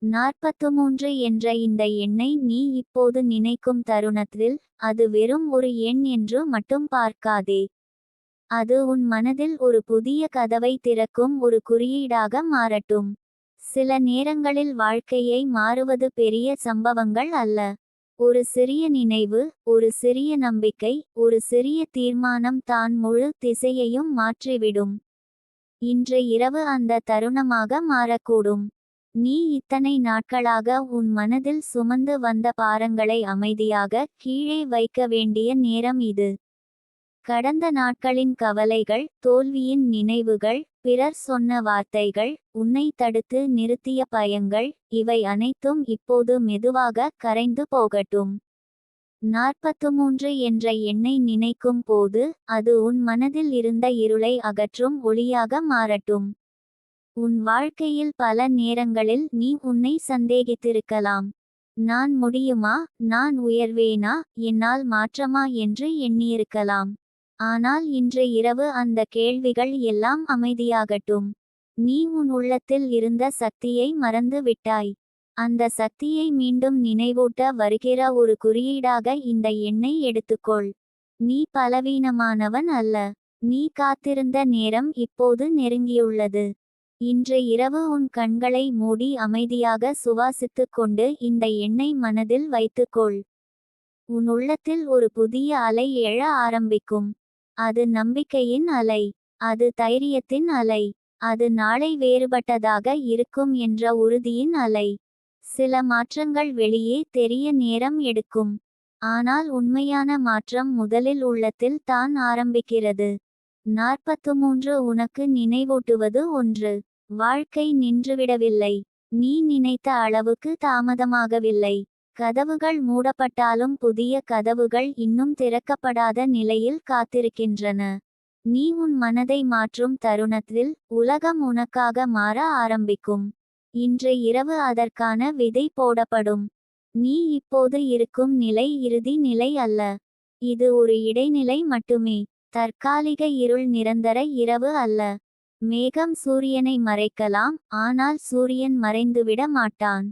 43 என்ற இந்த எண்ணை நீ இப்போது நினைக்கும் தருணத்தில் அது வெறும் ஒரு எண் என்று மட்டும் பார்க்காதே. அது உன் மனதில் ஒரு புதிய கதவை திறக்கும் ஒரு குறியீடாக மாறட்டும். சில நேரங்களில் வாழ்க்கையை மாறுவது பெரிய சம்பவங்கள் அல்ல. ஒரு சிறிய நினைவு, ஒரு சிறிய நம்பிக்கை, ஒரு சிறிய தீர்மானம் தான் முழு திசையையும் மாற்றிவிடும். இன்று இரவு அந்த தருணமாக மாறக்கூடும். நீ இத்தனை நாட்களாக உன் மனதில் சுமந்து வந்த பாரங்களை அமைதியாக கீழே வைக்க வேண்டிய நேரம் இது. கடந்த நாட்களின் கவலைகள், தோல்வியின் நினைவுகள், பிறர் சொன்ன வார்த்தைகள், உன்னை தடுத்து நிறுத்திய பயங்கள், இவை அனைத்தும் இப்போது மெதுவாக கரைந்து போகட்டும். 43 என்ற எண்ணை நினைக்கும் போது அது உன் மனதில் இருந்த இருளை அகற்றும் ஒளியாக மாறட்டும். உன் வாழ்க்கையில் பல நேரங்களில் நீ உன்னை சந்தேகித்திருக்கலாம். நான் முடியுமா, நான் உயர்வேனா, என்னால் மாற்றமா என்று எண்ணியிருக்கலாம். ஆனால் இன்று இரவு அந்த கேள்விகள் எல்லாம் அமைதியாகட்டும். நீ உன் உள்ளத்தில் இருந்த சக்தியை மறந்து விட்டாய். அந்த சக்தியை மீண்டும் நினைவூட்ட வருகிற ஒரு குறியீடாக இந்த எண்ணை எடுத்துக்கொள். நீ பலவீனமானவன் அல்ல. நீ காத்திருந்த நேரம் இப்போது நெருங்கியுள்ளது. இன்று இரவு உன் கண்களை மூடி அமைதியாக சுவாசித்துக் கொண்டு இந்த எண்ணை மனதில் வைத்துக்கொள். உன் உள்ளத்தில் ஒரு புதிய அலை எழ ஆரம்பிக்கும். அது நம்பிக்கையின் அலை. அது தைரியத்தின் அலை. அது நாளை வேறுபட்டதாக இருக்கும் என்ற உறுதியின் அலை. சில மாற்றங்கள் வெளியே தெரிய நேரம் எடுக்கும். ஆனால் உண்மையான மாற்றம் முதலில் உள்ளத்தில் தான் ஆரம்பிக்கிறது. 43 உனக்கு நினைவூட்டுவது ஒன்று. வாழ்க்கை நின்றுவிடவில்லை. நீ நினைத்த அளவுக்கு தாமதமாகவில்லை. கதவுகள் மூடப்பட்டாலும் புதிய கதவுகள் இன்னும் திறக்கப்படாத நிலையில் காத்திருக்கின்றன. நீ உன் மனதை மாற்றும் தருணத்தில் உலகம் உனக்காக மாற ஆரம்பிக்கும். இன்று இரவு அதற்கான விதை போடப்படும். நீ இப்போது இருக்கும் நிலை இறுதி நிலை அல்ல. இது ஒரு இடைநிலை மட்டுமே. தற்காலிக இருள் நிரந்தர இரவு அல்ல. மேகம் சூரியனை மறைக்கலாம், ஆனால் சூரியன் மறைந்துவிட மாட்டான்.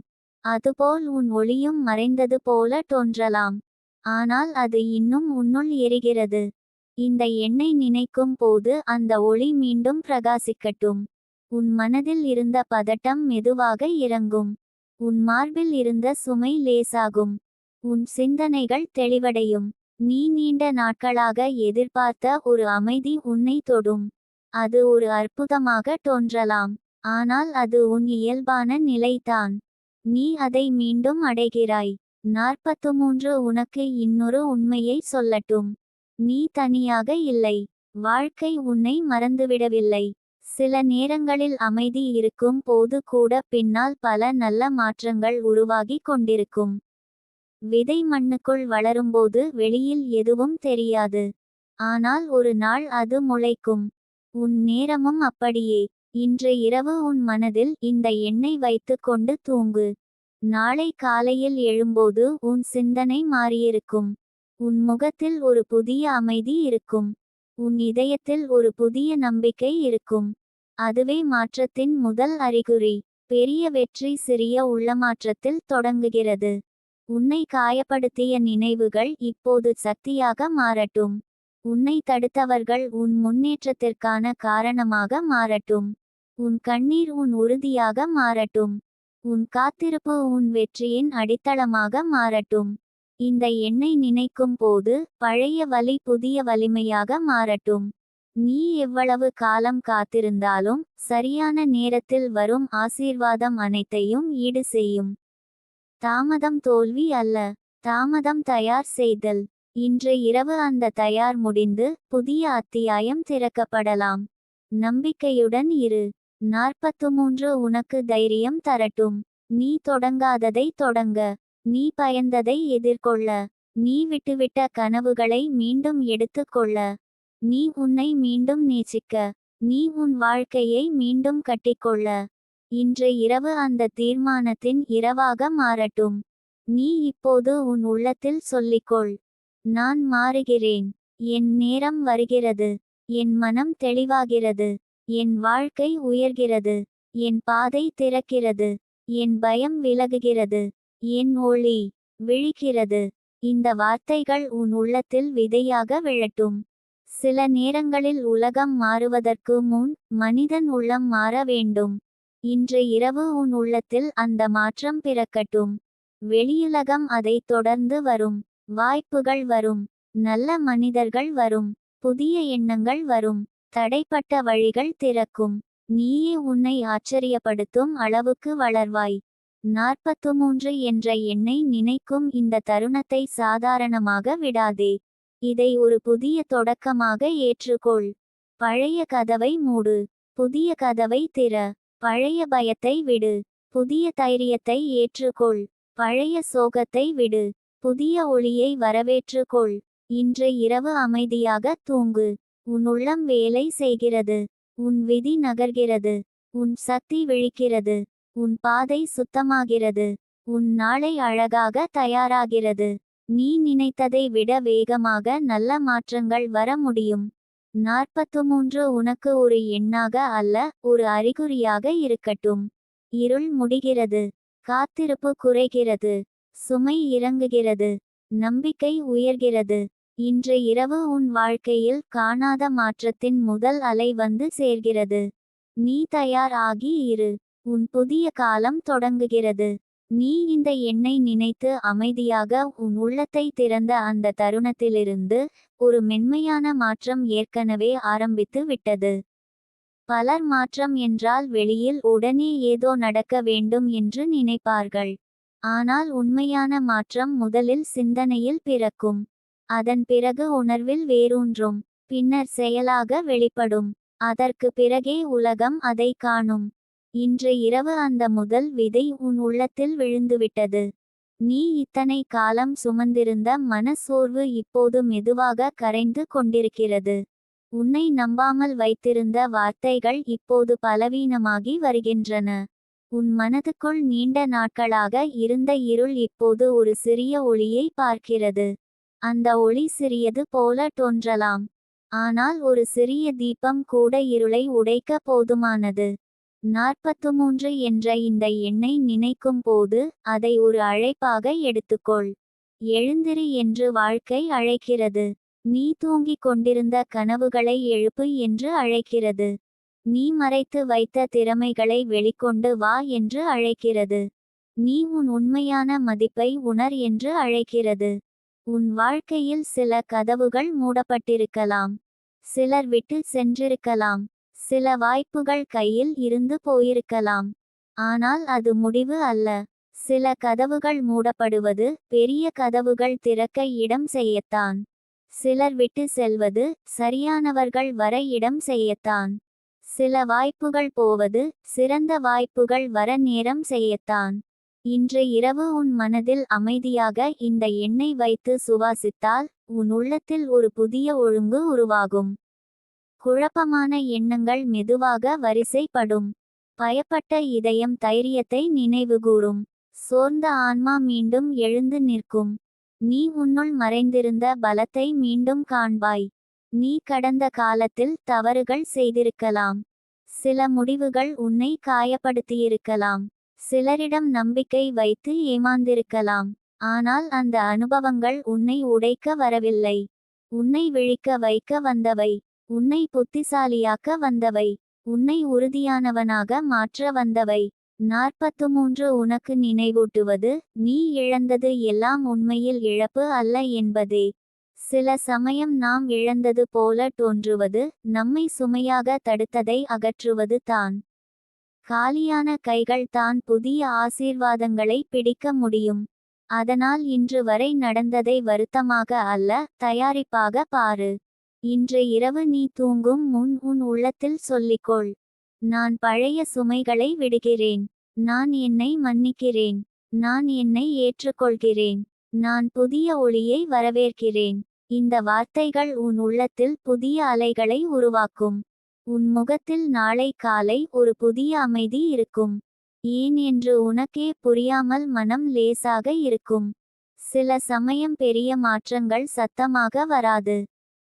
அதுபோல் உன் ஒளியும் மறைந்தது போல தோன்றலாம். ஆனால் அது இன்னும் உன்னுள் எரிகிறது. இந்த எண்ணை நினைக்கும் போது அந்த ஒளி மீண்டும் பிரகாசிக்கட்டும். உன் மனதில் இருந்த பதட்டம் மெதுவாக இறங்கும். உன் மார்பில் இருந்த சுமை லேசாகும். உன் சிந்தனைகள் தெளிவடையும். நீ நீண்ட நாட்களாக எதிர்பார்த்த ஒரு அமைதி உன்னை தொடும். அது ஒரு அற்புதமாக தோன்றலாம். ஆனால் அது உன் இயல்பான நிலைதான். நீ அதை மீண்டும் அடைகிறாய். 43 உனக்கு இன்னொரு உண்மையை சொல்லட்டும். நீ தனியாக இல்லை. வாழ்க்கை உன்னை மறந்துவிடவில்லை. சில நேரங்களில் அமைதி இருக்கும் போது கூட பின்னால் பல நல்ல மாற்றங்கள் உருவாகி கொண்டிருக்கும். விதை மண்ணுக்குள் வளரும்போது வெளியில் எதுவும் தெரியாது. ஆனால் ஒரு நாள் அது முளைக்கும். உன் நேரமும் அப்படியே. இன்று இரவு உன் மனதில் இந்த எண்ணை வைத்து கொண்டு தூங்கு. நாளை காலையில் எழும்போது உன் சிந்தனை மாறியிருக்கும். உன் முகத்தில் ஒரு புதிய அமைதி இருக்கும். உன் இதயத்தில் ஒரு புதிய நம்பிக்கை இருக்கும். அதுவே மாற்றத்தின் முதல் அறிகுறி. பெரிய வெற்றி சிறிய உள்ளமாற்றத்தில் தொடங்குகிறது. உன்னை காயப்படுத்திய நினைவுகள் இப்போது சக்தியாக மாறட்டும். உன்னை தடுத்தவர்கள் உன் முன்னேற்றத்திற்கான காரணமாக மாறட்டும். உன் கண்ணீர் உன் உறுதியாக மாறட்டும். உன் காத்திருப்பு உன் வெற்றியின் அடித்தளமாக மாறட்டும். இந்த எண்ணை நினைக்கும் போது பழைய வலி புதிய வலிமையாக மாறட்டும். நீ எவ்வளவு காலம் காத்திருந்தாலும் சரியான நேரத்தில் வரும் ஆசீர்வாதம் அனைத்தையும் ஈடு செய்யும். தாமதம் தோல்வி அல்ல. தாமதம் தயார் செய்தல். இன்று இரவு அந்த தயார் முடிந்து புதிய அத்தியாயம் திறக்கப்படலாம். நம்பிக்கையுடன் இரு. 43 உனக்கு தைரியம் தரட்டும். நீ தொடங்காததை தொடங்க. நீ பயந்ததை எதிர்கொள்ள. நீ விட்டுவிட்ட கனவுகளை மீண்டும் எடுத்துக்கொள்ள. நீ உன்னை மீண்டும் நேசிக்க. நீ உன் வாழ்க்கையை மீண்டும் கட்டிக்கொள்ள. இன்று இரவு அந்த தீர்மானத்தின் இரவாக மாறட்டும். நீ இப்போது உன் உள்ளத்தில் சொல்லிக்கொள். நான் மாறுகிறேன். என் நேரம் வருகிறது. என் மனம் தெளிவாகிறது. என் வாழ்க்கை உயர்கிறது. என் பாதை திறக்கிறது. என் பயம் விலகுகிறது. என் ஒளி விழிக்கிறது. இந்த வார்த்தைகள் உன் உள்ளத்தில் விதையாக விழட்டும். சில நேரங்களில் உலகம் மாறுவதற்கு முன் மனிதன் உள்ளம் மாற வேண்டும். இன்று இரவு உன் உள்ளத்தில் அந்த மாற்றம் பிறக்கட்டும். வெளியுலகம் அதைத் தொடர்ந்து வரும். வாய்ப்புகள் வரும். நல்ல மனிதர்கள் வரும். புதிய எண்ணங்கள் வரும். தடைப்பட்ட வழிகள் திறக்கும். நீயே உன்னை ஆச்சரியப்படுத்தும் அளவுக்கு வளர்வாய். 43 என்ற எண்ணை நினைக்கும் இந்த தருணத்தை சாதாரணமாக விடாதே. இதை ஒரு புதிய தொடக்கமாக ஏற்றுக்கொள். பழைய கதவை மூடு. புதிய கதவை திற. பழைய பயத்தை விடு. புதிய தைரியத்தை ஏற்றுக்கொள். பழைய சோகத்தை விடு. புதிய ஒளியை வரவேற்றுக்கொள். இன்று இரவு அமைதியாக தூங்கு. உன் உள்ளம் வேலை செய்கிறது. உன் விதி நகர்கிறது. உன் சக்தி விழிக்கிறது. உன் பாதை சுத்தமாகிறது. உன் நாளை அழகாக தயாராகிறது. நீ நினைத்ததை விட வேகமாக நல்ல மாற்றங்கள் வர முடியும். 43 உனக்கு ஒரு எண்ணாக அல்ல, ஒரு அறிகுறியாக இருக்கட்டும். இருள் முடிகிறது. காத்திருப்பு குறைகிறது. சுமை இறங்குகிறது. நம்பிக்கை உயர்கிறது. இன்று இரவு உன் வாழ்க்கையில் காணாத மாற்றத்தின் முதல் அலை வந்து சேர்கிறது. நீ தயார் ஆகி இரு. உன் புதிய காலம் தொடங்குகிறது. நீ இந்த எண்ணை நினைத்து அமைதியாக உன் உள்ளத்தை திறந்த அந்த தருணத்திலிருந்து ஒரு மென்மையான மாற்றம் ஏற்கனவே ஆரம்பித்து விட்டது. பலர் மாற்றம் என்றால் வெளியில் உடனே ஏதோ நடக்க வேண்டும் என்று நினைப்பார்கள். ஆனால் உண்மையான மாற்றம் முதலில் சிந்தனையில் பிறக்கும். அதன் பிறகு உணர்வில் வேரூன்றும். பின்னர் செயலாக வெளிப்படும். அதற்கு பிறகே உலகம் அதை காணும். இன்று இரவு அந்த முதல் விதை உன் உள்ளத்தில் விழுந்துவிட்டது. நீ இத்தனை காலம் சுமந்திருந்த மனச்சோர்வு இப்போது மெதுவாக கரைந்து கொண்டிருக்கிறது. உன்னை நம்பாமல் வைத்திருந்த வார்த்தைகள் இப்போது பலவீனமாகி வருகின்றன. உன் மனதுக்குள் நீண்ட நாட்களாக இருந்த இருள் இப்போது ஒரு சிறிய ஒளியை பார்க்கிறது. அந்த ஒளி சிறியது போல தோன்றலாம். ஆனால் ஒரு சிறிய தீபம் கூட இருளை உடைக்க போதுமானது. 43 என்ற இந்த எண்ணை நினைக்கும் போது அதை ஒரு அழைப்பாக எடுத்துக்கொள். எழுந்திரு என்று வாழ்க்கை அழைக்கிறது. நீ தூங்கிக் கொண்டிருந்த கனவுகளை எழுப்பு என்று அழைக்கிறது. நீ மறைத்து வைத்த திறமைகளை வெளிக்கொண்டு வா என்று அழைக்கிறது. நீ உன் உண்மையான மதிப்பை உணர் என்று அழைக்கிறது. உன் வாழ்க்கையில் சில கதவுகள் மூடப்பட்டிருக்கலாம். சிலர் விட்டு சென்றிருக்கலாம். சில வாய்ப்புகள் கையில் இருந்து போயிருக்கலாம். ஆனால் அது முடிவு அல்ல. சில கதவுகள் மூடப்படுவது பெரிய கதவுகள் திறக்க இடம் செய்யத்தான். சிலர் விட்டு செல்வது சரியானவர்கள் வர இடம் செய்யத்தான். சில வாய்ப்புகள் போவது சிறந்த வாய்ப்புகள் வர நேரம் செய்யத்தான். இன்று இரவு உன் மனதில் அமைதியாக இந்த எண்ணை வைத்து சுவாசித்தால் உன் உள்ளத்தில் ஒரு புதிய ஒழுங்கு உருவாகும். குழப்பமான எண்ணங்கள் மெதுவாக வரிசைப்படும். பயப்பட்ட இதயம் தைரியத்தை நினைவுகூரும். சோர்ந்த ஆன்மா மீண்டும் எழுந்து நிற்கும். நீ உன்னுள் மறைந்திருந்த பலத்தை மீண்டும் காண்பாய். நீ கடந்த காலத்தில் தவறுகள் செய்திருக்கலாம். சில முடிவுகள் உன்னை காயப்படுத்தியிருக்கலாம். சிலரிடம் நம்பிக்கை வைத்து ஏமாந்திருக்கலாம். ஆனால் அந்த அனுபவங்கள் உன்னை உடைக்க வரவில்லை. உன்னை விழிக்க வைக்க வந்தவை. உன்னை புத்திசாலியாக்க வந்தவை. உன்னை உறுதியானவனாக மாற்ற வந்தவை. 43 உனக்கு நினைவூட்டுவது நீ இழந்தது எல்லாம் உண்மையில் இழப்பு அல்ல என்பதே. சில சமயம் நாம் இழந்தது போல தோன்றுவது நம்மை சுமையாக தடுத்ததை அகற்றுவது தான். காலியான கைகள் தான் புதிய ஆசீர்வாதங்களை பிடிக்க முடியும். அதனால் இன்று வரை நடந்ததை வருத்தமாக அல்ல, தயாரிப்பாக பாரு. இன்று இரவு நீ தூங்கும் முன் உன் உள்ளத்தில் சொல்லிக்கொள். நான் பழைய சுமைகளை விடுகிறேன். நான் என்னை மன்னிக்கிறேன். நான் என்னை ஏற்றுக்கொள்கிறேன். நான் புதிய ஒளியை வரவேற்கிறேன். இந்த வார்த்தைகள் உன் உள்ளத்தில் புதிய அலைகளை உருவாக்கும். உன் முகத்தில் நாளை காலை ஒரு புதிய அமைதி இருக்கும். ஏன் என்று உனக்கே புரியாமல் மனம் லேசாக இருக்கும். சில சமயம் பெரிய மாற்றங்கள் சத்தமாக வராது.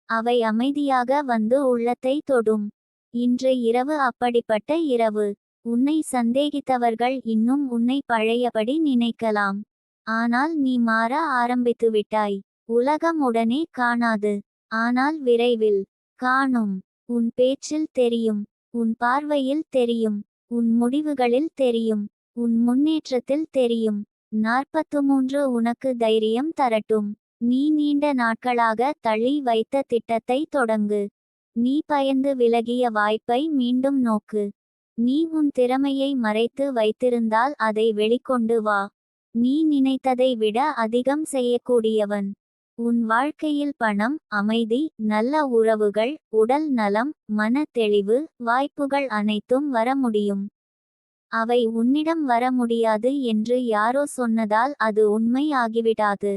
அவை அமைதியாக வந்து உள்ளத்தை தொடும். இன்று இரவு அப்படிப்பட்ட இரவு. உன்னை சந்தேகித்தவர்கள் இன்னும் உன்னை பழையபடி நினைக்கலாம். ஆனால் நீ மாற ஆரம்பித்துவிட்டாய். உலகம் உடனே காணாது. ஆனால் விரைவில் காணும். உன் பேச்சில் தெரியும். உன் பார்வையில் தெரியும். உன் முடிவுகளில் தெரியும். உன் முன்னேற்றத்தில் தெரியும். 43 உனக்கு தைரியம் தரட்டும். நீ நீண்ட நாட்களாக தள்ளி வைத்த திட்டத்தை தொடங்கு. நீ பயந்து விலகிய வாய்ப்பை மீண்டும் நோக்கு. நீ உன் திறமையை மறைத்து வைத்திருந்தால் அதை வெளிக்கொண்டு வா. நீ நினைத்ததை விட அதிகம் செய்யக்கூடியவன். உன் வாழ்க்கையில் பணம், அமைதி, நல்ல உறவுகள், உடல் நலம், மன தெளிவு, வாய்ப்புகள் அனைத்தும் வர முடியும். அவை உன்னிடம் வர முடியாது என்று யாரோ சொன்னதால் அது உண்மை ஆகிவிடாது.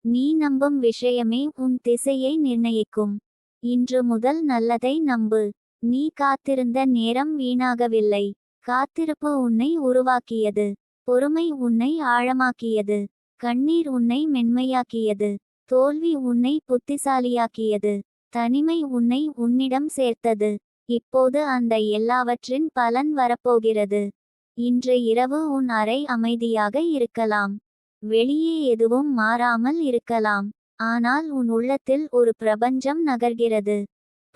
நீ நம்பும் விஷயமே உன் திசையை நிர்ணயிக்கும். இன்று முதல் நல்லதை நம்பு. நீ காத்திருந்த நேரம் வீணாகவில்லை. காத்திருப்பு உன்னை உருவாக்கியது. பொறுமை உன்னை ஆழமாக்கியது. கண்ணீர் உன்னை மென்மையாக்கியது. தோல்வி உன்னை புத்திசாலியாக்கியது. தனிமை உன்னை உன்னிடம் சேர்த்தது. இப்போது அந்த எல்லாவற்றின் பலன் வரப்போகிறது. இன்று இரவு உன் அறை அமைதியாக இருக்கலாம். வெளியே எதுவும் மாறாமல் இருக்கலாம். ஆனால் உன் உள்ளத்தில் ஒரு பிரபஞ்சம் நகர்கிறது.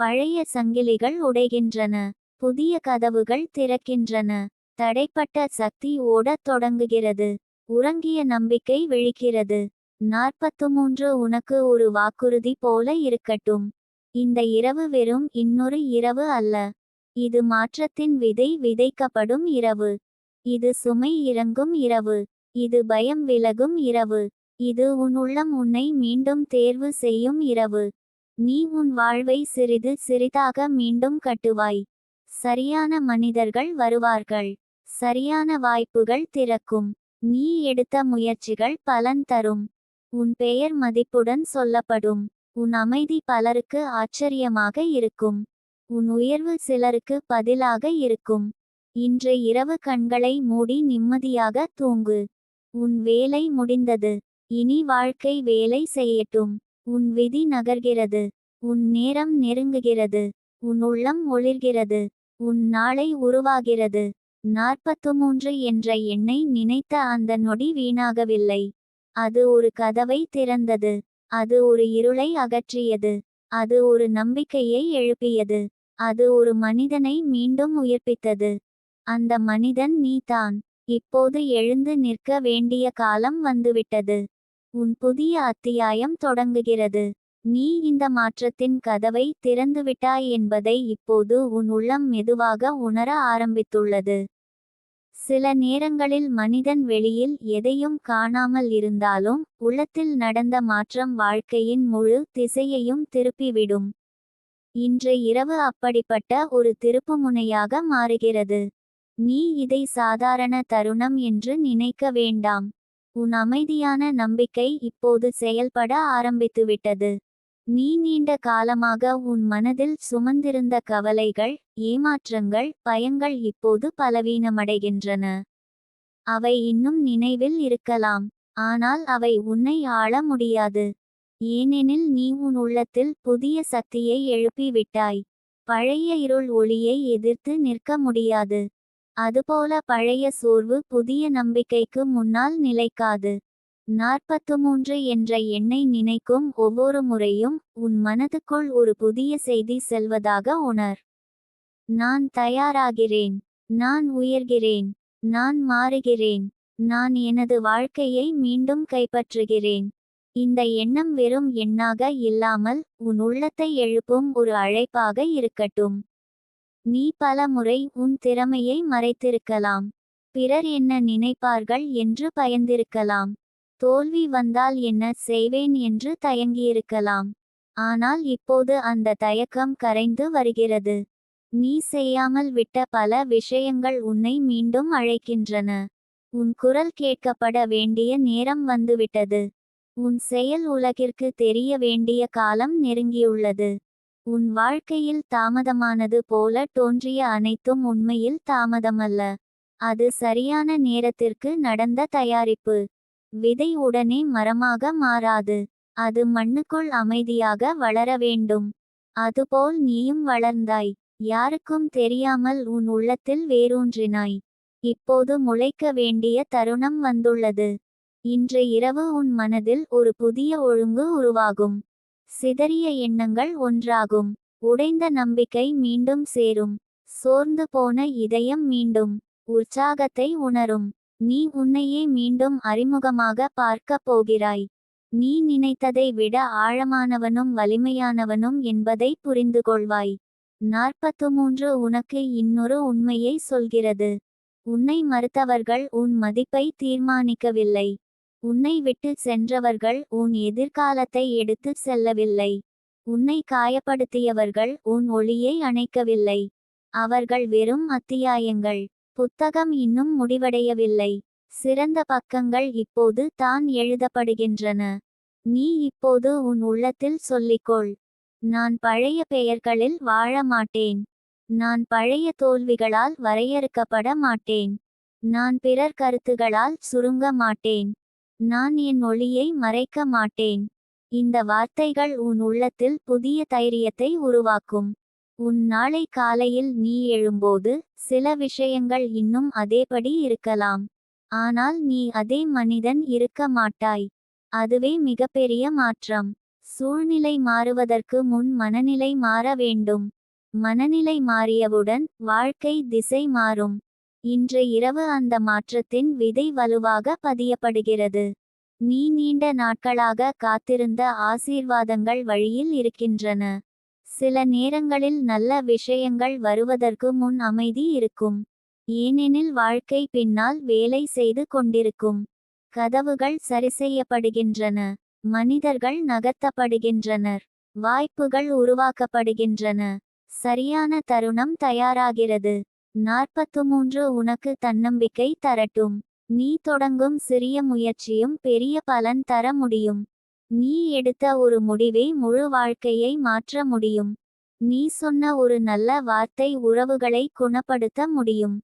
பழைய சங்கிலிகள் உடைகின்றன. புதிய கதவுகள் திறக்கின்றன. தடைப்பட்ட சக்தி ஓடத் தொடங்குகிறது. உறங்கிய நம்பிக்கை விழிக்கிறது. 43 உனக்கு ஒரு வாக்குறுதி போல இருக்கட்டும். இந்த இரவு வெறும் இன்னொரு இரவு அல்ல. இது மாற்றத்தின் விதை விதைக்கப்படும் இரவு. இது சுமை இறங்கும் இரவு. இது பயம் விலகும் இரவு. இது உன் உள்ளம் உன்னை மீண்டும் தேர்வு செய்யும் இரவு. நீ உன் வாழ்வை சிறிது சிறிதாக மீண்டும் கட்டுவாய். சரியான மனிதர்கள் வருவார்கள். சரியான வாய்ப்புகள் திறக்கும். நீ எடுத்த முயற்சிகள் பலன் தரும். உன் பெயர் மதிப்புடன் சொல்லப்படும். உன் அமைதி பலருக்கு ஆச்சரியமாக இருக்கும். உன் உயர்வு சிலருக்கு பதிலாக இருக்கும். இன்று இரவு கண்களை மூடி நிம்மதியாக தூங்கு. உன் வேலை முடிந்தது. இனி வாழ்க்கை வேலை செய்யட்டும். உன் விதி நகர்கிறது. உன் நேரம் நெருங்குகிறது. உன் உள்ளம் ஒளிர்கிறது. உன் நாளை உருவாகிறது. 43 என்ற எண்ணை நினைத்த அந்த நொடி வீணாகவில்லை. அது ஒரு கதவை திறந்தது. அது ஒரு இருளை அகற்றியது. அது ஒரு நம்பிக்கையை எழுப்பியது. அது ஒரு மனிதனை மீண்டும் உயிர்ப்பித்தது. அந்த மனிதன் நீதான். இப்போது எழுந்து நிற்க வேண்டிய காலம் வந்துவிட்டது. உன் புதிய அத்தியாயம் தொடங்குகிறது. நீ இந்த மாற்றத்தின் கதவை திறந்துவிட்டாய் என்பதை இப்போது உன் உள்ளம் மெதுவாக உணர ஆரம்பித்துள்ளது. சில நேரங்களில் மனிதன் வெளியில் எதையும் காணாமல் இருந்தாலும் உள்ளத்தில் நடந்த மாற்றம் வாழ்க்கையின் முழு திசையையும் திருப்பிவிடும். இன்று இரவு அப்படிப்பட்ட ஒரு திருப்புமுனையாக மாறுகிறது. நீ இதை சாதாரண தருணம் என்று நினைக்க வேண்டாம். உன் அமைதியான நம்பிக்கை இப்போது செயல்பட ஆரம்பித்துவிட்டது. நீ நீண்ட காலமாக உன் மனதில் சுமந்திருந்த கவலைகள், ஏமாற்றங்கள், பயங்கள் இப்போது பலவீனமடைகின்றன. அவை இன்னும் நினைவில் இருக்கலாம். ஆனால் அவை உன்னை ஆள முடியாது. ஏனெனில் நீ உன் உள்ளத்தில் புதிய சக்தியை எழுப்பி விட்டாய். பழைய இருள் ஒளியை எதிர்த்து நிற்க முடியாது. அதுபோல பழைய சோர்வு புதிய நம்பிக்கைக்கு முன்னால் நிலைக்காது. 43 என்ற எண்ணை நினைக்கும் ஒவ்வொரு முறையும் உன் மனதுக்குள் ஒரு புதிய செய்தி செல்வதாக உணர். நான் தயாராகிறேன். நான் உயர்கிறேன். நான் மாறுகிறேன். நான் எனது வாழ்க்கையை மீண்டும் கைப்பற்றுகிறேன். இந்த எண்ணம் வெறும் எண்ணாக இல்லாமல் உன் உள்ளத்தை எழுப்பும் ஒரு அழைப்பாக இருக்கட்டும். நீ பல முறை உன் திறமையை மறைத்திருக்கலாம். பிறர் என்ன நினைப்பார்கள் என்று பயந்திருக்கலாம். தோல்வி வந்தால் என்ன செய்வேன் என்று தயங்கியிருக்கலாம். ஆனால் இப்போது அந்த தயக்கம் கரைந்து வருகிறது. நீ செய்யாமல் விட்ட பல விஷயங்கள் உன்னை மீண்டும் அழைக்கின்றன. உன் குரல் கேட்கப்பட வேண்டிய நேரம் வந்துவிட்டது. உன் செயல் உலகிற்கு தெரிய வேண்டிய காலம் நெருங்கியுள்ளது. உன் வாழ்க்கையில் தாமதமானது போல தோன்றிய அனைத்தும் உண்மையில் தாமதமல்ல. அது சரியான நேரத்திற்கு நடந்த தயாரிப்பு. விதை உடனே மரமாக மாறாது. அது மண்ணுக்குள் அமைதியாக வளர வேண்டும். அதுபோல் நீயும் வளர்ந்தாய். யாருக்கும் தெரியாமல் உன் உள்ளத்தில் வேரூன்றினாய். இப்போது முளைக்க வேண்டிய தருணம் வந்துள்ளது. இன்று இரவு உன் மனதில் ஒரு புதிய ஒழுங்கு உருவாகும். சிதறிய எண்ணங்கள் ஒன்றாகும். உடைந்த நம்பிக்கை மீண்டும் சேரும். சோர்ந்து போன இதயம் மீண்டும் உற்சாகத்தை உணரும். நீ உன்னையே மீண்டும் அறிமுகமாக பார்க்கப் போகிறாய். நீ நினைத்ததை விட ஆழமானவனும் வலிமையானவனும் என்பதை புரிந்துகொள்வாய். 43 உனக்கு இன்னொரு உண்மையை சொல்கிறது. உன்னை மறுத்தவர்கள் உன் மதிப்பை தீர்மானிக்கவில்லை. உன்னை விட்டு சென்றவர்கள் உன் எதிர்காலத்தை எடுத்து செல்லவில்லை. உன்னை காயப்படுத்தியவர்கள் உன் ஒளியை அணைக்கவில்லை. அவர்கள் வெறும் அத்தியாயங்கள். புத்தகம் இன்னும் முடிவடையவில்லை. சிறந்த பக்கங்கள் இப்போது தான் எழுதப்படுகின்றன. நீ இப்போது உன் உள்ளத்தில் சொல்லிக்கொள், நான் பழைய பெயர்களில் வாழ மாட்டேன். நான் பழைய தோல்விகளால் வரையறுக்கப்பட மாட்டேன். நான் பிறர் கருத்துகளால் சுருங்க மாட்டேன். நான் என் ஒளியை மறைக்க மாட்டேன். இந்த வார்த்தைகள் உன் உள்ளத்தில் புதிய தைரியத்தை உருவாக்கும். உன் நாளை காலையில் நீ எழும்போது சில விஷயங்கள் இன்னும் அதேபடி இருக்கலாம். ஆனால் நீ அதே மனிதன் இருக்க மாட்டாய். அதுவே மிகப்பெரிய மாற்றம். சூழ்நிலை மாறுவதற்கு முன் மனநிலை மாற வேண்டும். மனநிலை மாறியவுடன் வாழ்க்கை திசை மாறும். இன்று இரவு அந்த மாற்றத்தின் விதை வலுவாக பதியப்படுகிறது. நீ நீண்ட நாட்களாக காத்திருந்த ஆசீர்வாதங்கள் வழியில் இருக்கின்றன. சில நேரங்களில் நல்ல விஷயங்கள் வருவதற்கு முன் அமைதி இருக்கும். ஏனெனில் வாழ்க்கை பின்னால் வேலை செய்து கொண்டிருக்கும். கதவுகள் சரிசெய்யப்படுகின்றன. மனிதர்கள் நகர்த்தப்படுகின்றனர். வாய்ப்புகள் உருவாக்கப்படுகின்றன. சரியான தருணம் தயாராகிறது. 43 உனக்கு தன்னம்பிக்கை தரட்டும். நீ தொடங்கும் சிறிய முயற்சியும் பெரிய பலன் தர முடியும். நீ எடுத்த ஒரு முடிவே முழு வாழ்க்கையை மாற்ற முடியும். நீ சொன்ன ஒரு நல்ல வார்த்தை உறவுகளை குணப்படுத்த முடியும்.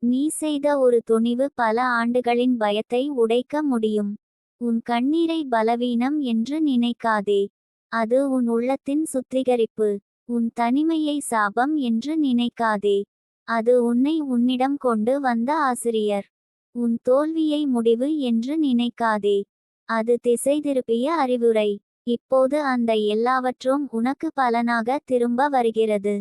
நீ செய்த ஒரு துணிவு பல ஆண்டுகளின் பயத்தை உடைக்க முடியும். உன் கண்ணீரை பலவீனம் என்று நினைக்காதே. அது உன் உள்ளத்தின் சுத்திகரிப்பு. உன் தனிமையை சாபம் என்று நினைக்காதே. அது உன்னை உன்னிடம் கொண்டு வந்த ஆசிரியர். உன் தோல்வியை முடிவு என்று நினைக்காதே. அது திசை திருப்பிய அறிவுரை. இப்போது அந்த எல்லாவற்றும் உனக்கு பலனாக திரும்ப வருகிறது.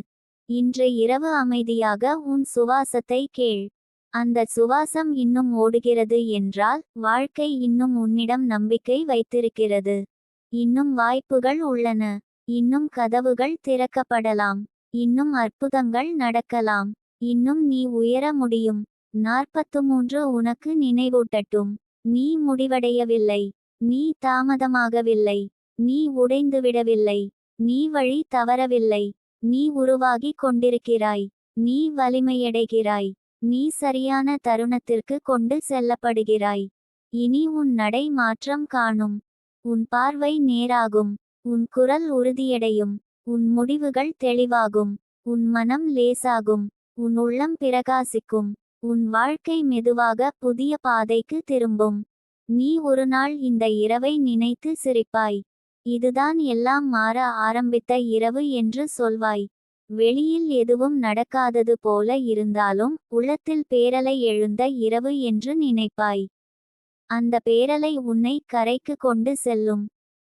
இன்று இரவு அமைதியாக உன் சுவாசத்தை கேள். அந்த சுவாசம் இன்னும் ஓடுகிறது என்றால் வாழ்க்கை இன்னும் உன்னிடம் நம்பிக்கை வைத்திருக்கிறது. இன்னும் வாய்ப்புகள் உள்ளன. இன்னும் கதவுகள் திறக்கப்படலாம். இன்னும் அற்புதங்கள் நடக்கலாம். இன்னும் நீ உயர முடியும். 43 உனக்கு நினைவூட்டட்டும். நீ முடிவடையவில்லை. நீ தாமதமாகவில்லை. நீ உடைந்துவிடவில்லை. நீ வழி தவறவில்லை. நீ உருவாகிக் கொண்டிருக்கிறாய். நீ வலிமையடைகிறாய். நீ சரியான தருணத்திற்கு கொண்டு செல்லப்படுகிறாய். இனி உன் நடை மாற்றம் காணும். உன் பார்வை நேராகும். உன் குரல் உறுதியடையும். உன் முடிவுகள் தெளிவாகும். உன் மனம் லேசாகும். உன் உள்ளம் பிரகாசிக்கும். உன் வாழ்க்கை மெதுவாக புதிய பாதைக்கு திரும்பும். நீ ஒரு நாள் இந்த இரவை நினைத்து சிரிப்பாய். இதுதான் எல்லாம் மாற ஆரம்பித்த இரவு என்று சொல்வாய். வெளியில் எதுவும் நடக்காதது போல இருந்தாலும் உள்ளத்தில் பேரலை எழுந்த இரவு என்று நினைப்பாய். அந்த பேரலை உன்னை கரைக்கு கொண்டு செல்லும்.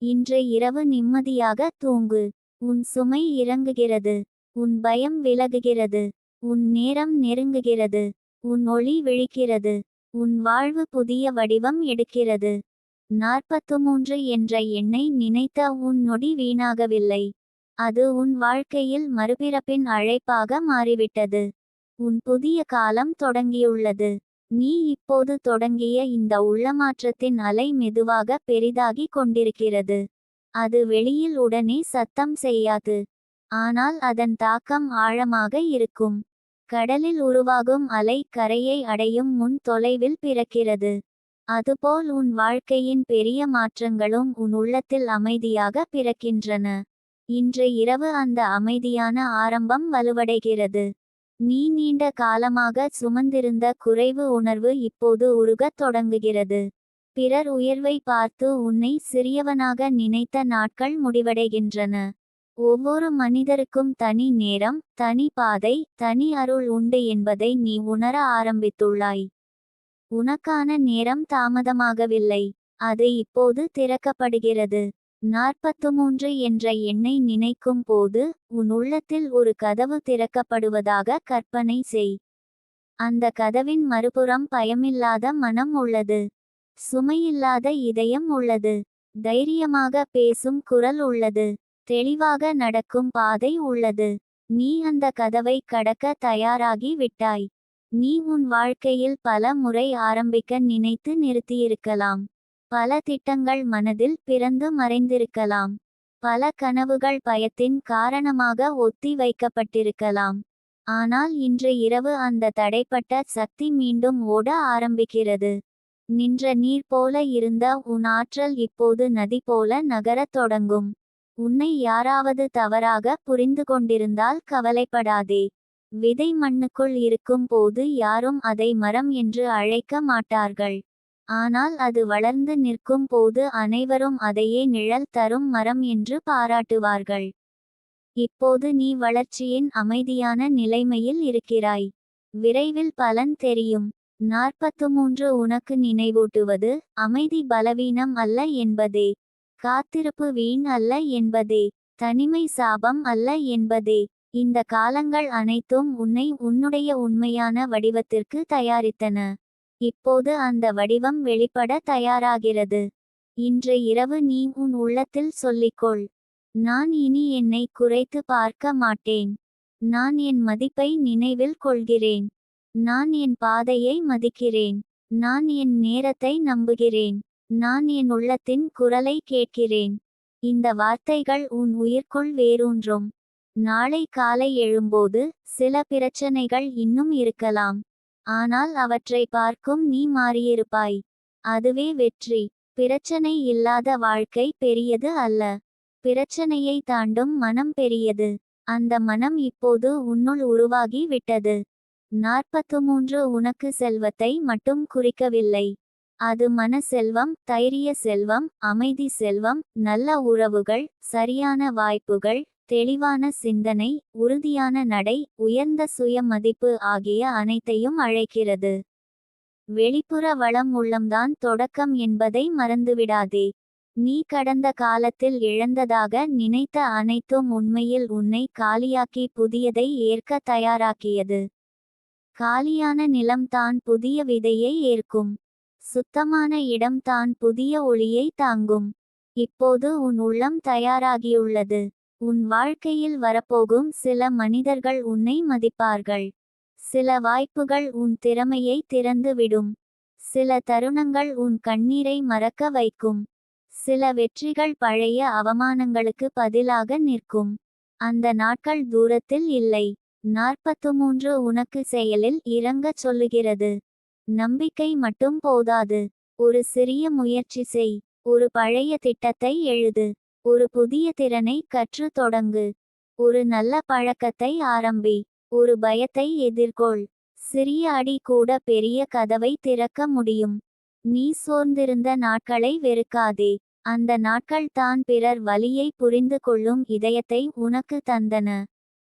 இன்று இரவு நிம்மதியாக தூங்கு. உன் சுமை இறங்குகிறது. உன் பயம் விலகுகிறது. உன் நேரம் நெருங்குகிறது. உன் ஒளி விழிக்கிறது. உன் வாழ்வு புதிய வடிவம் எடுக்கிறது. 43 என்ற எண்ணை நினைத்த உன் நொடி வீணாகவில்லை. அது உன் வாழ்க்கையில் மறுபிறப்பின் அழைப்பாக மாறிவிட்டது. உன் புதிய காலம் தொடங்கியுள்ளது. நீ இப்போது தொடங்கிய இந்த உள்ளமாற்றத்தின் அலை மெதுவாக பெரிதாகி கொண்டிருக்கிறது. அது வெளியில் உடனே சத்தம் செய்யாது. ஆனால் அதன் தாக்கம் ஆழமாக இருக்கும். கடலில் உருவாகும் அலை கரையை அடையும் முன் தொலைவில் பிறக்கிறது. அதுபோல் உன் வாழ்க்கையின் பெரிய மாற்றங்களும் உன் உள்ளத்தில் அமைதியாக பிறக்கின்றன. இன்று இரவு அந்த அமைதியான ஆரம்பம் வலுவடைகிறது. நீ நீண்ட காலமாக சுமந்திருந்த குறைவு உணர்வு இப்போது உருகத் தொடங்குகிறது. பிறர் உயர்வை பார்த்து உன்னை சிறியவனாக நினைத்த நாட்கள் முடிவடைகின்றன. ஒவ்வொரு மனிதருக்கும் தனி நேரம், தனி பாதை, தனி அருள் உண்டு என்பதை நீ உணர ஆரம்பித்துள்ளாய். உனக்கான நேரம் தாமதமாகவில்லை. அது இப்போது திறக்கப்படுகிறது. 43 என்ற எண்ணை நினைக்கும் போது உன் உள்ளத்தில் ஒரு கதவு திறக்கப்படுவதாக கற்பனை செய். அந்த கதவின் மறுபுறம் பயமில்லாத மனம் உள்ளது. சுமையில்லாத இதயம் உள்ளது. தைரியமாக பேசும் குரல் உள்ளது. தெளிவாக நடக்கும் பாதை உள்ளது. நீ அந்த கதவை கடக்க தயாராகி விட்டாய். நீ உன் வாழ்க்கையில் பல முறை ஆரம்பிக்க நினைத்து நிறுத்தியிருக்கலாம். பல திட்டங்கள் மனதில் பிறந்து மறைந்திருக்கலாம். பல கனவுகள் பயத்தின் காரணமாக ஒத்தி வைக்கப்பட்டிருக்கலாம். ஆனால் இன்று இரவு அந்த தடைப்பட்ட சக்தி மீண்டும் ஓட ஆரம்பிக்கிறது. நின்ற நீர் போல இருந்த உன் ஆற்றல் இப்போது நதி போல நகரத் தொடங்கும். உன்னை யாராவது தவறாக புரிந்து கொண்டிருந்தால் கவலைப்படாதே. விதை மண்ணுக்குள் இருக்கும் போது யாரும் அதை மரம் என்று அழைக்க மாட்டார்கள். ஆனால் அது வளர்ந்து நிற்கும் போது அனைவரும் அதையே நிழல் தரும் மரம் என்று பாராட்டுவார்கள். இப்போது நீ வளர்ச்சியின் அமைதியான நிலைமையில் இருக்கிறாய். விரைவில் பலன் தெரியும். 43 உனக்கு நினைவூட்டுவது அமைதி பலவீனம் அல்ல என்பதே. காத்திருப்பு வீண் அல்ல என்பதே. தனிமை சாபம் அல்ல என்பதே. இந்த காலங்கள் அனைத்தும் உன்னை உன்னுடைய உண்மையான வடிவத்திற்கு தயாரித்தன. இப்போது அந்த வடிவம் வெளிப்பட தயாராகிறது. இன்று இரவு நீ உன் உள்ளத்தில் சொல்லிக்கொள். நான் இனி என்னை குறைத்து பார்க்க மாட்டேன். நான் என் மதிப்பை நினைவில் கொள்கிறேன். நான் என் பாதையை மதிக்கிறேன். நான் என் நேரத்தை நம்புகிறேன். நான் என் உள்ளத்தின் குரலை கேட்கிறேன். இந்த வார்த்தைகள் உன் உயிர்க்குள் வேரூன்றும். நாளை காலை எழும்போது சில பிரச்சனைகள் இன்னும் இருக்கலாம். ஆனால் அவற்றை பார்க்கும் நீ மாறியிருப்பாய். அதுவே வெற்றி. பிரச்சனை இல்லாத வாழ்க்கை பெரியது அல்ல. பிரச்சனையை தாண்டும் மனம் பெரியது. அந்த மனம் இப்போது உன்னுள் உருவாகி விட்டது. 43 உனக்கு செல்வத்தை மட்டும் குறிக்கவில்லை. அது மன செல்வம், தைரிய செல்வம், அமைதி செல்வம், நல்ல உறவுகள், சரியான வாய்ப்புகள், தெளிவான சிந்தனை, உறுதியான நடை, உயர்ந்த சுய மதிப்பு ஆகிய அனைத்தையும் அழைக்கிறது. வெளிப்புற வளம் உள்ளம்தான் தொடக்கம் என்பதை மறந்துவிடாதே. நீ கடந்த காலத்தில் இழந்ததாக நினைத்த அனைத்தும் உண்மையில் உன்னை காலியாக்கி புதியதை ஏற்க தயாராக்கியது. காலியான நிலம் தான் புதிய விதையை ஏற்கும். சுத்தமான இடம் தான் புதிய ஒளியை தாங்கும். இப்போது உன் உள்ளம் தயாராகியுள்ளது. உன் வாழ்க்கையில் வரப்போகும் சில மனிதர்கள் உன்னை மதிப்பார்கள். சில வாய்ப்புகள் உன் திறமையை திறந்து விடும். சில தருணங்கள் உன் கண்ணீரை மறக்க வைக்கும். சில வெற்றிகள் பழைய அவமானங்களுக்கு பதிலாக நிற்கும். அந்த நாட்கள் தூரத்தில் இல்லை. 43 உனக்கு செயலில் இறங்கச் சொல்லுகிறது. நம்பிக்கை மட்டும் போதாது. ஒரு சிறிய முயற்சி செய். ஒரு பழைய திட்டத்தை எழுது. ஒரு புதிய திறனை கற்று தொடங்கு. ஒரு நல்ல பழக்கத்தை ஆரம்பி. ஒரு பயத்தை எதிர்கொள். சிறிய அடி கூட பெரிய கதவை திறக்க முடியும். நீ சோர்ந்திருந்த நாட்களை வெறுக்காதே. அந்த நாட்கள் தான் பிறர் வலியை புரிந்து கொள்ளும் இதயத்தை உனக்கு தந்தன.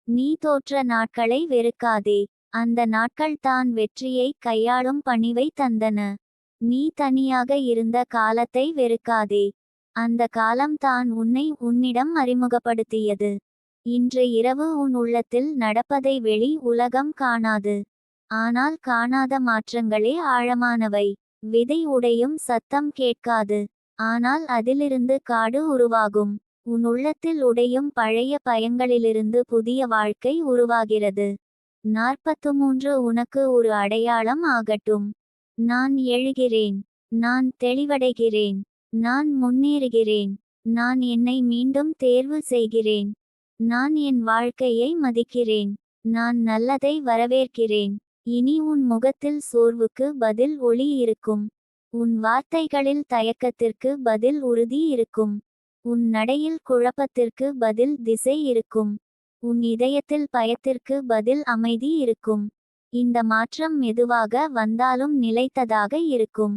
நீ தோற்ற நாட்களை வெறுக்காதே. அந்த நாட்கள் தான் வெற்றியை கையாளும் பணிவை தந்தன. நீ தனியாக இருந்த காலத்தை வெறுக்காதே. அந்த காலம் தான் உன்னை உன்னிடம் அறிமுகப்படுத்தியது. இன்று இரவு உன் உள்ளத்தில் நடப்பதை வெளி உலகம் காணாது. ஆனால் காணாத மாற்றங்களே ஆழமானவை. விதை உடையும் சத்தம் கேட்காது. ஆனால் அதிலிருந்து காடு உருவாகும். உன் உள்ளத்தில் உடையும் பழைய பயங்களிலிருந்து புதிய வாழ்க்கை உருவாகிறது. 43 உனக்கு ஒரு அடையாளம் ஆகட்டும். நான் எழுகிறேன். நான் தெளிவடைகிறேன். நான் முன்னேறுகிறேன். நான் என்னை மீண்டும் தேர்வு செய்கிறேன். நான் என் வாழ்க்கையை மதிக்கிறேன். நான் நல்லதை வரவேற்கிறேன். இனி உன் முகத்தில் சோர்வுக்கு பதில் ஒளி இருக்கும். உன் வார்த்தைகளில் தயக்கத்திற்கு பதில் உறுதி இருக்கும். உன் நடையில் குழப்பத்திற்கு பதில் திசை இருக்கும். உன் இதயத்தில் பயத்திற்கு பதில் அமைதி இருக்கும். இந்த மாற்றம் மெதுவாக வந்தாலும் நிலைத்ததாக இருக்கும்.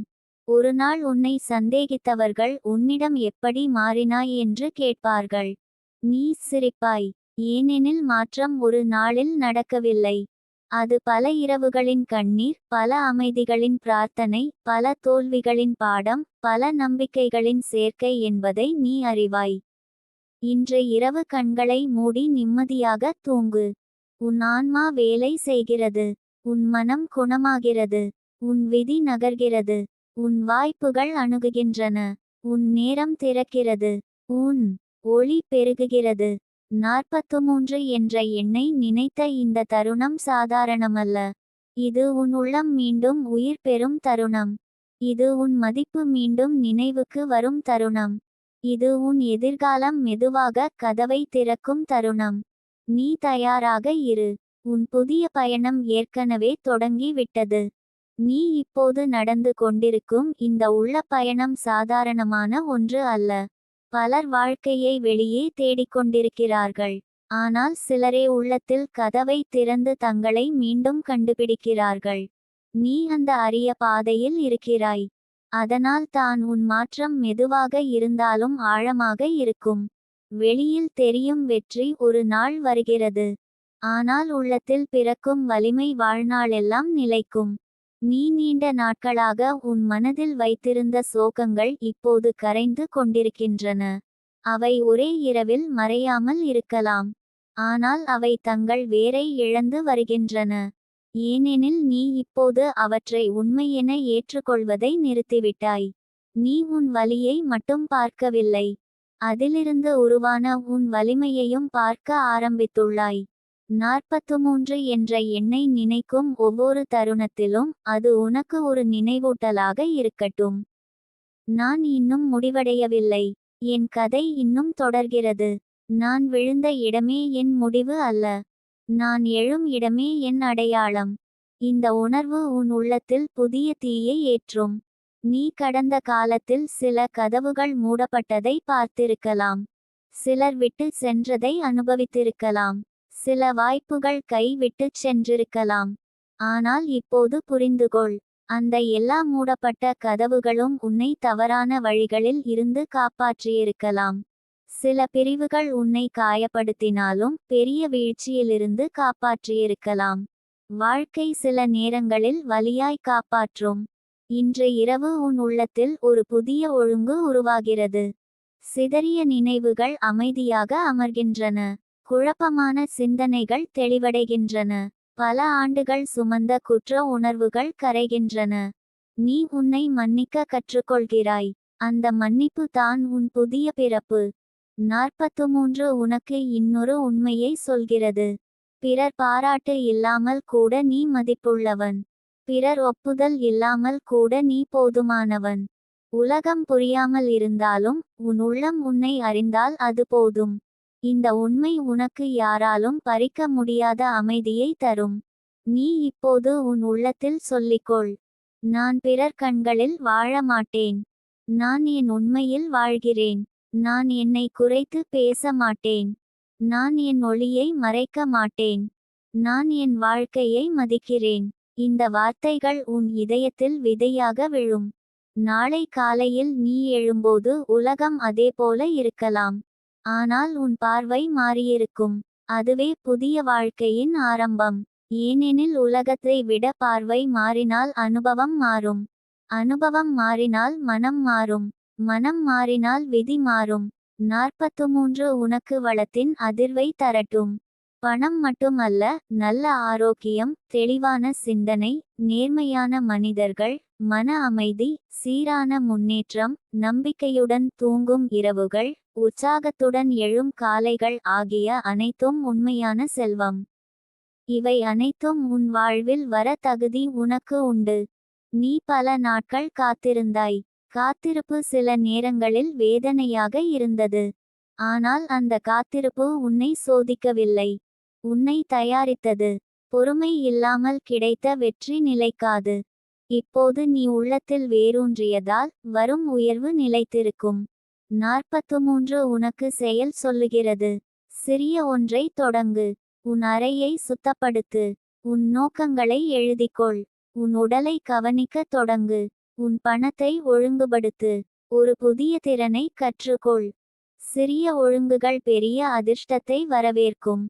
ஒரு நாள் உன்னை சந்தேகித்தவர்கள் உன்னிடம் எப்படி மாறினாய் என்று கேட்பார்கள். நீ சிரிப்பாய். ஏனெனில் மாற்றம் ஒரு நாளில் நடக்கவில்லை. அது பல இரவுகளின் கண்ணீர், பல அமைதிகளின் பிரார்த்தனை, பல தோல்விகளின் பாடம், பல நம்பிக்கைகளின் சேர்க்கை என்பதை நீ அறிவாய். இன்று இரவு கண்களை மூடி நிம்மதியாக தூங்கு. உன் ஆன்மா வேலை செய்கிறது. உன் மனம் குணமாகிறது. உன் விதி நகர்கிறது. உன் வாய்ப்புகள் அணுகுகின்றன. உன் நேரம் திறக்கிறது. உன் ஒளி பெருகுகிறது. 43 என்ற எண்ணை நினைத்த இந்த தருணம் சாதாரணமல்ல. இது உன் உள்ளம் மீண்டும் உயிர் பெறும் தருணம். இது உன் மதிப்பு மீண்டும் நினைவுக்கு வரும் தருணம். இது உன் எதிர்காலம் மெதுவாக கதவை திறக்கும் தருணம். நீ தயாராக இரு. உன் புதிய பயணம் ஏற்கனவே தொடங்கி விட்டது. நீ இப்போது நடந்து கொண்டிருக்கும் இந்த உள்ள பயணம் சாதாரணமான ஒன்று அல்ல. பலர் வாழ்க்கையை வெளியே தேடிக்கொண்டிருக்கிறார்கள். ஆனால் சிலரே உள்ளத்தில் கதவை திறந்து தங்களை மீண்டும் கண்டுபிடிக்கிறார்கள். நீ அந்த அரிய பாதையில் இருக்கிறாய். அதனால் தான் உன் மாற்றம் மெதுவாக இருந்தாலும் ஆழமாக இருக்கும். வெளியில் தெரியும் வெற்றி ஒரு நாள் வருகிறது. ஆனால் உள்ளத்தில் பிறக்கும் வலிமை வாழ்நாளெல்லாம் நிலைக்கும். நீ நீண்ட நாட்களாக உன் மனதில் வைத்திருந்த சோகங்கள் இப்போது கரைந்து கொண்டிருக்கின்றன. அவை ஒரே இரவில் மறையாமல் இருக்கலாம். ஆனால் அவை தங்கள் வேரை இழந்து வருகின்றன. ஏனெனில் நீ இப்போது அவற்றை உண்மையென ஏற்றுக்கொள்வதை நிறுத்திவிட்டாய். நீ உன் வலியை மட்டும் பார்க்கவில்லை. அதிலிருந்து உருவான உன் வலிமையையும் பார்க்க ஆரம்பித்துள்ளாய். 43 என்ற எண்ணை நினைக்கும் ஒவ்வொரு தருணத்திலும் அது உனக்கு ஒரு நினைவூட்டலாக இருக்கட்டும். நான் இன்னும் முடிவடையவில்லை. என் கதை இன்னும் தொடர்கிறது. நான் விழுந்த இடமே என் முடிவு அல்ல. நான் எழும் இடமே என் அடையாளம். இந்த உணர்வு உன் உள்ளத்தில் புதிய தீயை ஏற்றும். நீ கடந்த காலத்தில் சில கதவுகள் மூடப்பட்டதை பார்த்திருக்கலாம். சிலர் விட்டு சென்றதை அனுபவித்திருக்கலாம். சில வாய்ப்புகள் கை விட்டுச் சென்றிருக்கலாம். ஆனால் இப்போது புரிந்துகொள். அந்த எல்லா மூடப்பட்ட கதவுகளும் உன்னை தவறான வழிகளில் இருந்து காப்பாற்றியிருக்கலாம். சில பிரிவுகள் உன்னை காயப்படுத்தினாலும் பெரிய வீழ்ச்சியிலிருந்து காப்பாற்றியிருக்கலாம். வாழ்க்கை சில நேரங்களில் வலியாய் காப்பாற்றும். இன்று இரவு உன் உள்ளத்தில் ஒரு புதிய ஒழுங்கு உருவாகிறது. சிதறிய நினைவுகள் அமைதியாக அமர்கின்றன. குழப்பமான சிந்தனைகள் தெளிவடைகின்றன. பல ஆண்டுகள் சுமந்த குற்ற உணர்வுகள் கரைகின்றன. நீ உன்னை மன்னிக்க கற்றுக்கொள்கிறாய். அந்த மன்னிப்பு தான் உன் புதிய பிறப்பு. 43 உனக்கு இன்னொரு உண்மையை சொல்கிறது. பிறர் பாராட்டு இல்லாமல் கூட நீ மதிப்புள்ளவன். பிறர் ஒப்புதல் இல்லாமல் கூட நீ போதுமானவன். உலகம் புரியாமல் இருந்தாலும் உன் உள்ளம் உன்னை அறிந்தால் அது போதும். இந்த உண்மை உனக்கு யாராலும் பறிக்க முடியாத அமைதியை தரும். நீ இப்போது உன் உள்ளத்தில் சொல்லிக்கொள். நான் பிறர் கண்களில் வாழ மாட்டேன். நான் என் உண்மையில் வாழ்கிறேன். நான் என்னை குறைத்து பேச மாட்டேன். நான் என் ஒளியை மறைக்க மாட்டேன். நான் என் வாழ்க்கையை மதிக்கிறேன். இந்த வார்த்தைகள் உன் இதயத்தில் விதையாக விழும். நாளை காலையில் நீ எழும்போது உலகம் அதேபோல இருக்கலாம். ஆனால் உன் பார்வை மாறியிருக்கும். அதுவே புதிய வாழ்க்கையின் ஆரம்பம். ஏனெனில் உலகத்தை விட பார்வை மாறினால் அனுபவம் மாறும். அனுபவம் மாறினால் மனம் மாறும். மனம் மாறினால் விதி மாறும். 43 உனக்கு வளத்தின் அதிர்வை தரட்டும். பணம் மட்டுமல்ல, நல்ல ஆரோக்கியம், தெளிவான சிந்தனை, நேர்மையான மனிதர்கள், மன அமைதி, சீரான முன்னேற்றம், நம்பிக்கையுடன் தூங்கும் இரவுகள், உற்சாகத்துடன் எழும் காலைகள் ஆகிய அனைத்தும் உண்மையான செல்வம். இவை அனைத்தும் உன் வாழ்வில் வர தகுதி உனக்கு உண்டு. நீ பல நாட்கள் காத்திருந்தாய். காத்திருப்பு சில நேரங்களில் வேதனையாக இருந்தது. ஆனால் அந்த காத்திருப்பு உன்னை சோதிக்கவில்லை. உன்னை தயாரித்தது. பொறுமை இல்லாமல் கிடைத்த வெற்றி நிலைக்காது. இப்போது நீ உள்ளத்தில் வேரூன்றியதால் வரும் உயர்வு நிலைத்திருக்கும். 43 உனக்கு செயல் சொல்லுகிறது. சிறிய ஒன்றை தொடங்கு. உன் அறையை சுத்தப்படுத்து. உன் நோக்கங்களை எழுதிக்கொள். உன் உடலை கவனிக்க தொடங்கு. உன் பணத்தை ஒழுங்குபடுத்து. ஒரு புதிய திறனை கற்றுக்கொள். சிறிய ஒழுங்குகள் பெரிய அதிர்ஷ்டத்தை வரவேற்கும்.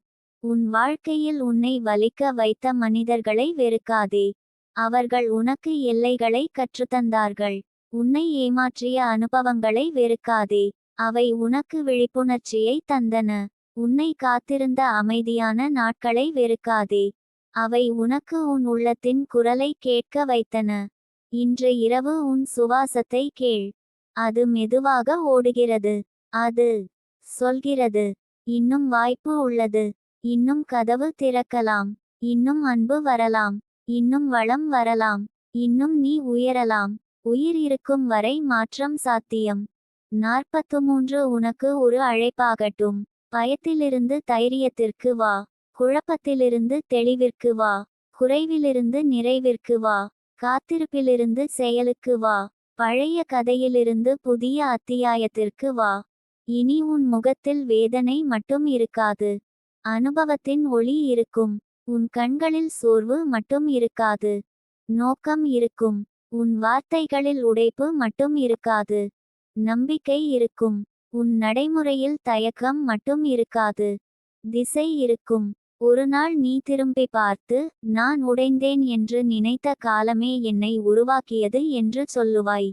உன் வாழ்க்கையில் உன்னை வலிக்க வைத்த மனிதர்களை வெறுக்காதே. அவர்கள் உனக்கு எல்லைகளை கற்றுத்தந்தார்கள். உன்னை ஏமாற்றிய அனுபவங்களை வெறுக்காதே. அவை உனக்கு விழிப்புணர்ச்சியை தந்தன. உன்னை காத்திருந்த அமைதியான நாட்களை வெறுக்காதே. அவை உனக்கு உன் உள்ளத்தின் குரலை கேட்க வைத்தன. இன்று இரவு உன் சுவாசத்தை கேள். அது மெதுவாக ஓடுகிறது. அது சொல்கிறது, இன்னும் வாய்ப்பு உள்ளது. இன்னும் கதவு திறக்கலாம். இன்னும் அன்பு வரலாம். இன்னும் வளம் வரலாம். இன்னும் நீ உயரலாம். உயிர் இருக்கும் வரை மாற்றம் சாத்தியம். 43 உனக்கு ஒரு அழைப்பாகட்டும். பயத்திலிருந்து தைரியத்திற்கு வா. குழப்பத்திலிருந்து தெளிவிற்கு வா. குறைவிலிருந்து நிறைவிற்கு வா. காத்திருப்பிலிருந்து செயலுக்கு வா. பழைய கதையிலிருந்து புதிய அத்தியாயத்திற்கு வா. இனி உன் முகத்தில் வேதனை மட்டும் இருக்காது. அனுபவத்தின் ஒளி இருக்கும். உன் கண்களில் சோர்வு மட்டும் இருக்காது. நோக்கம் இருக்கும். உன் வார்த்தைகளில் உடைப்பு மட்டும் இருக்காது. நம்பிக்கை இருக்கும். உன் நடைமுறையில் தயக்கம் மட்டும் இருக்காது. திசை இருக்கும். ஒரு நாள் நீ திரும்பி பார்த்து, நான் உடைந்தேன் என்று நினைத்த காலமே என்னை உருவாக்கியது என்று சொல்லுவாய்.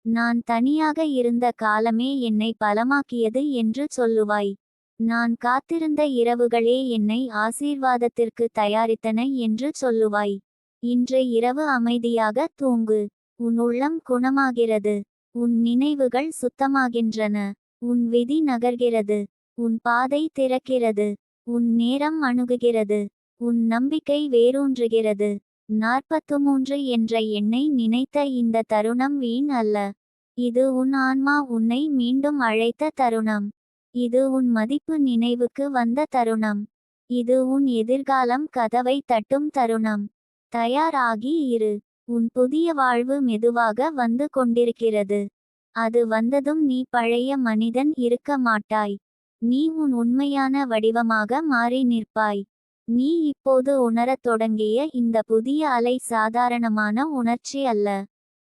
நான் தனியாக இருந்த காலமே என்னை பலமாக்கியது என்று சொல்லுவாய். நான் காத்திருந்த இரவுகளே என்னை ஆசீர்வாதத்திற்கு தயாரித்தன என்று சொல்லுவாய். இன்று இரவு அமைதியாக தூங்கு. உன் உள்ளம் குணமாகிறது. உன் நினைவுகள் சுத்தமாகின்றன. உன் விதி நகர்கிறது. உன் பாதை திறக்கிறது. உன் நேரம் அணுகுகிறது. உன் நம்பிக்கை வேரூன்றுகிறது. 43 என்ற எண்ணை நினைத்த இந்த தருணம் வீண் அல்ல. இது உன் ஆன்மா உன்னை மீண்டும் அழைத்த தருணம். இது உன் மதிப்பு நினைவுக்கு வந்த தருணம். இது உன் எதிர்காலம் கதவை தட்டும் தருணம். தயாராகி இரு. உன் புதிய வாழ்வு மெதுவாக வந்து கொண்டிருக்கிறது. அது வந்ததும் நீ பழைய மனிதன் இருக்க மாட்டாய். நீ உன் உண்மையான வடிவமாக மாறி நிற்பாய். நீ இப்போது உணரத் தொடங்கிய இந்த புதிய அலை சாதாரணமான உணர்ச்சி அல்ல.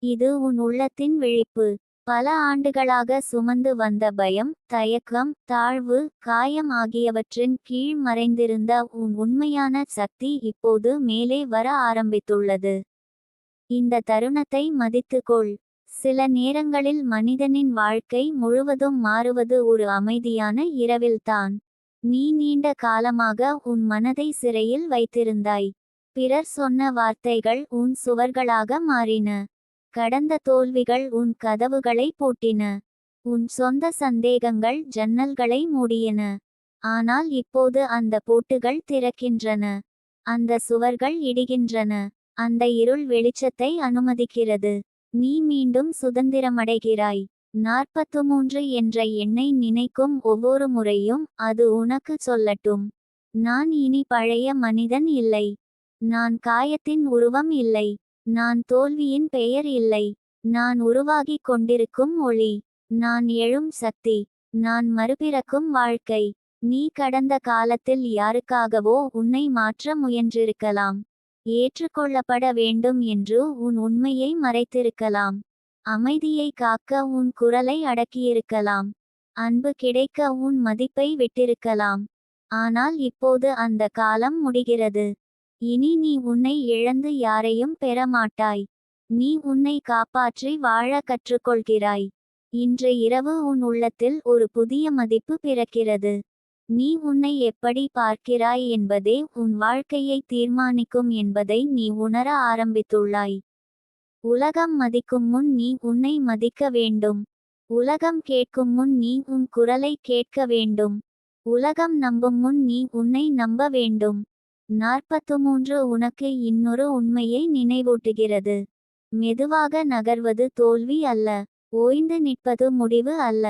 இது உன் உள்ளத்தின் விழிப்பு. பல ஆண்டுகளாக சுமந்து வந்த பயம், தயக்கம், தாழ்வு, காயம் ஆகியவற்றின் கீழ் மறைந்திருந்த உன் உண்மையான சக்தி இப்போது மேலே வர ஆரம்பித்துள்ளது. இந்த தருணத்தை மதித்துக்கொள். சில நேரங்களில் மனிதனின் வாழ்க்கை முழுவதும் மாறுவது ஒரு அமைதியான இரவில்தான். நீ நீண்ட காலமாக உன் மனதை சிறையில் வைத்திருந்தாய். பிறர் சொன்ன வார்த்தைகள் உன் சுவர்களாக மாறின. கடந்த தோல்விகள் உன் கதவுகளை பூட்டின. உன் சொந்த சந்தேகங்கள் ஜன்னல்களை மூடியன. ஆனால் இப்போது அந்த பூட்டுகள் திறக்கின்றன. அந்த சுவர்கள் இடிகின்றன. அந்த இருள் வெளிச்சத்தை அனுமதிக்கிறது. நீ மீண்டும் சுதந்திரமடைகிறாய். 43 என்ற எண்ணை நினைக்கும் ஒவ்வொரு முறையும் அது உனக்கு சொல்லட்டும், நான் இனி பழைய மனிதன் இல்லை. நான் காயத்தின் உருவம் இல்லை. நான் தோல்வியின் பெயர் இல்லை. நான் உருவாகிக் கொண்டிருக்கும் ஒளி. நான் எழும் சக்தி. நான் மறுபிறக்கும் வாழ்க்கை. நீ கடந்த காலத்தில் யாருக்காகவோ உன்னை மாற்ற முயன்றிருக்கலாம். ஏற்றுக்கொள்ளப்பட வேண்டும் என்று உன் உண்மையை மறைத்திருக்கலாம். அமைதியை காக்க உன் குரலை அடக்கியிருக்கலாம். அன்பு கிடைக்க உன் மதிப்பை விட்டிருக்கலாம். ஆனால் இப்போது அந்த காலம் முடிகிறது. இனி நீ உன்னை இழந்து யாரையும் பெற மாட்டாய். நீ உன்னை காப்பாற்றி வாழ கற்றுக்கொள்கிறாய். இன்று இரவு உன் உள்ளத்தில் ஒரு புதிய மதிப்பு பிறக்கிறது. நீ உன்னை எப்படி பார்க்கிறாய் என்பதே உன் வாழ்க்கையை தீர்மானிக்கும் என்பதை நீ உணர ஆரம்பித்துள்ளாய். உலகம் மதிக்கும் முன் நீ உன்னை மதிக்க வேண்டும். உலகம் கேட்கும் முன் நீ உன் குரலை கேட்க வேண்டும். உலகம் நம்பும் முன் நீ உன்னை நம்ப வேண்டும். 43 உனக்கு இன்னொரு உண்மையை நினைவூட்டுகிறது. மெதுவாக நகர்வது தோல்வி அல்ல. ஓய்ந்து நிற்பது முடிவு அல்ல.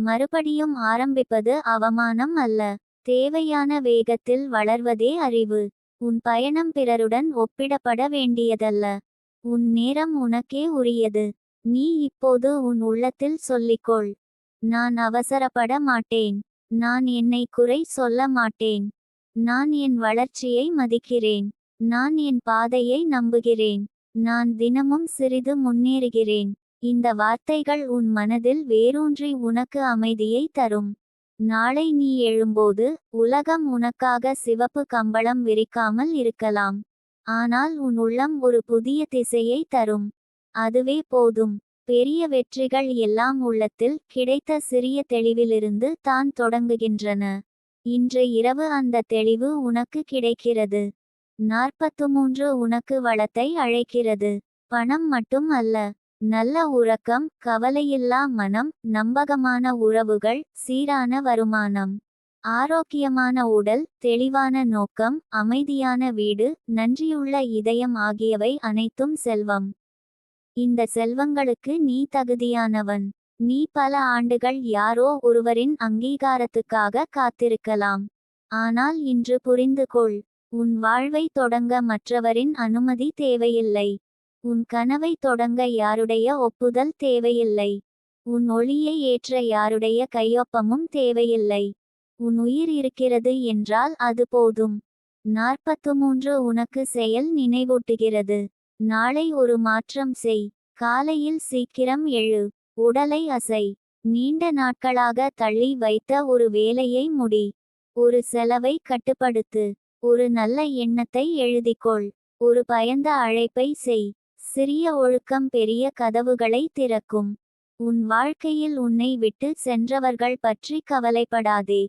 மறுபடியும் ஆரம்பிப்பது அவமானம் அல்ல. தேவையான வேகத்தில் வளர்வதே அறிவு. உன் பயணம் பிறருடன் ஒப்பிடப்பட வேண்டியதல்ல. உன் நேரம் உனக்கே உரியது. நீ இப்போது உன் உள்ளத்தில் சொல்லிக்கொள், நான் அவசரப்பட மாட்டேன். நான் என்னை குறை சொல்ல மாட்டேன். நான் என் வளர்ச்சியை மதிக்கிறேன். நான் என் பாதையை நம்புகிறேன். நான் தினமும் சிறிது முன்னேறுகிறேன். இந்த வார்த்தைகள் உன் மனதில் வேரூன்றி உனக்கு அமைதியை தரும். நாளை நீ எழும்போது உலகம் உனக்காக சிவப்பு கம்பளம் விரிக்காமல் இருக்கலாம். ஆனால் உன் உள்ளம் ஒரு புதிய திசையை தரும். அதுவே போதும். பெரிய வெற்றிகள் எல்லாம் உள்ளத்தில் கிடைத்த சிறிய தெளிவிலிருந்து தான் தொடங்குகின்றன. இன்று இரவு அந்த தெளிவு உனக்கு கிடைக்கிறது. 43 உனக்கு வளத்தை அழைக்கிறது. பணம் மட்டும் அல்ல. நல்ல உறக்கம், கவலையில்லா மனம், நம்பகமான உறவுகள், சீரான வருமானம், ஆரோக்கியமான உடல், தெளிவான நோக்கம், அமைதியான வீடு, நன்றியுள்ள இதயம் ஆகியவை அனைத்தும் செல்வம். இந்த செல்வங்களுக்கு நீ தகுதியானவன். நீ பல ஆண்டுகள் யாரோ ஒருவரின் அங்கீகாரத்துக்காக காத்திருக்கலாம். ஆனால் இன்று புரிந்து கொள். உன் வாழ்வை தொடங்க மற்றவரின் அனுமதி தேவையில்லை. உன் கனவை தொடங்க யாருடைய ஒப்புதல் தேவையில்லை. உன் ஒளியை ஏற்ற யாருடைய கையொப்பமும் தேவையில்லை. உன் உயிர் இருக்கிறது என்றால் அது போதும். 43 உனக்கு செயல் நினைவூட்டுகிறது. நாளை ஒரு மாற்றம் செய். காலையில் சீக்கிரம் எழு. உடலை அசை. நீண்ட நாட்களாக தள்ளி வைத்த ஒரு வேலையை முடி. ஒரு செலவை கட்டுப்படுத்து. ஒரு நல்ல எண்ணத்தை எழுதிக்கொள். ஒரு பயந்த அழைப்பை செய். சிறிய ஒழுக்கம் பெரிய கதவுகளை திறக்கும். உன் வாழ்க்கையில் உன்னை விட்டு சென்றவர்கள் பற்றி கவலைப்படாதே.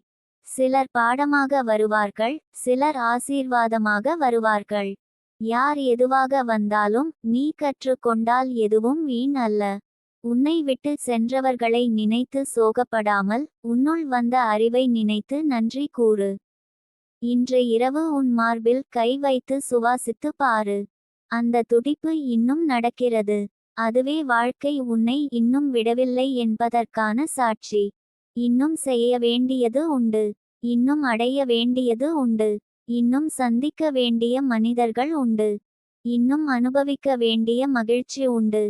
சிலர் பாடமாக வருவார்கள், சிலர் ஆசீர்வாதமாக வருவார்கள். யார் எதுவாக வந்தாலும் நீ கற்றுக்கொண்டால் எதுவும் வீண் அல்ல. உன்னை விட்டு சென்றவர்களை நினைத்து சோகப்படாமல் உன்னுள் வந்த அறிவை நினைத்து நன்றி கூறு. இன்று இரவு உன் மார்பில் கை வைத்து சுவாசித்து பாரு. அந்த துடிப்பு இன்னும் நடக்கிறது. அதுவே வாழ்க்கை உன்னை இன்னும் விடவில்லை என்பதற்கான சாட்சி. இன்னும் செய்ய வேண்டியது உண்டு. இன்னும் அடைய வேண்டியது உண்டு. இன்னும் சந்திக்க வேண்டிய மனிதர்கள் உண்டு. இன்னும் அனுபவிக்க வேண்டிய மகிழ்ச்சி உண்டு.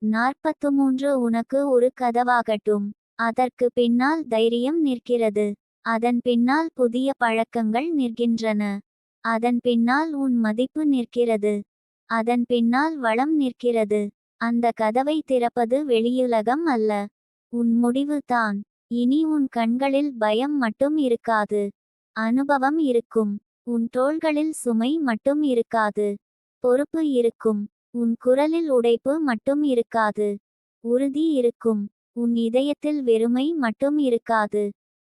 43 உனக்கு ஒரு கதவாகட்டும். அதற்கு பின்னால் தைரியம் நிற்கிறது. அதன் பின்னால் புதிய பழக்கங்கள் நிற்கின்றன. அதன் பின்னால் உன் மதிப்பு நிற்கிறது. அதன் பின்னால் வளம் நிற்கிறது. அந்த கதவை திறப்பது வெளியுலகம் அல்ல, உன் முடிவு தான். இனி உன் கண்களில் பயம் மட்டும் இருக்காது. அனுபவம் இருக்கும். உன் தோள்களில் சுமை மட்டும் இருக்காது. பொறுப்பு இருக்கும். உன் குரலில் உடைப்பு மட்டும் இருக்காது. உறுதி இருக்கும். உன் இதயத்தில் வெறுமை மட்டும் இருக்காது.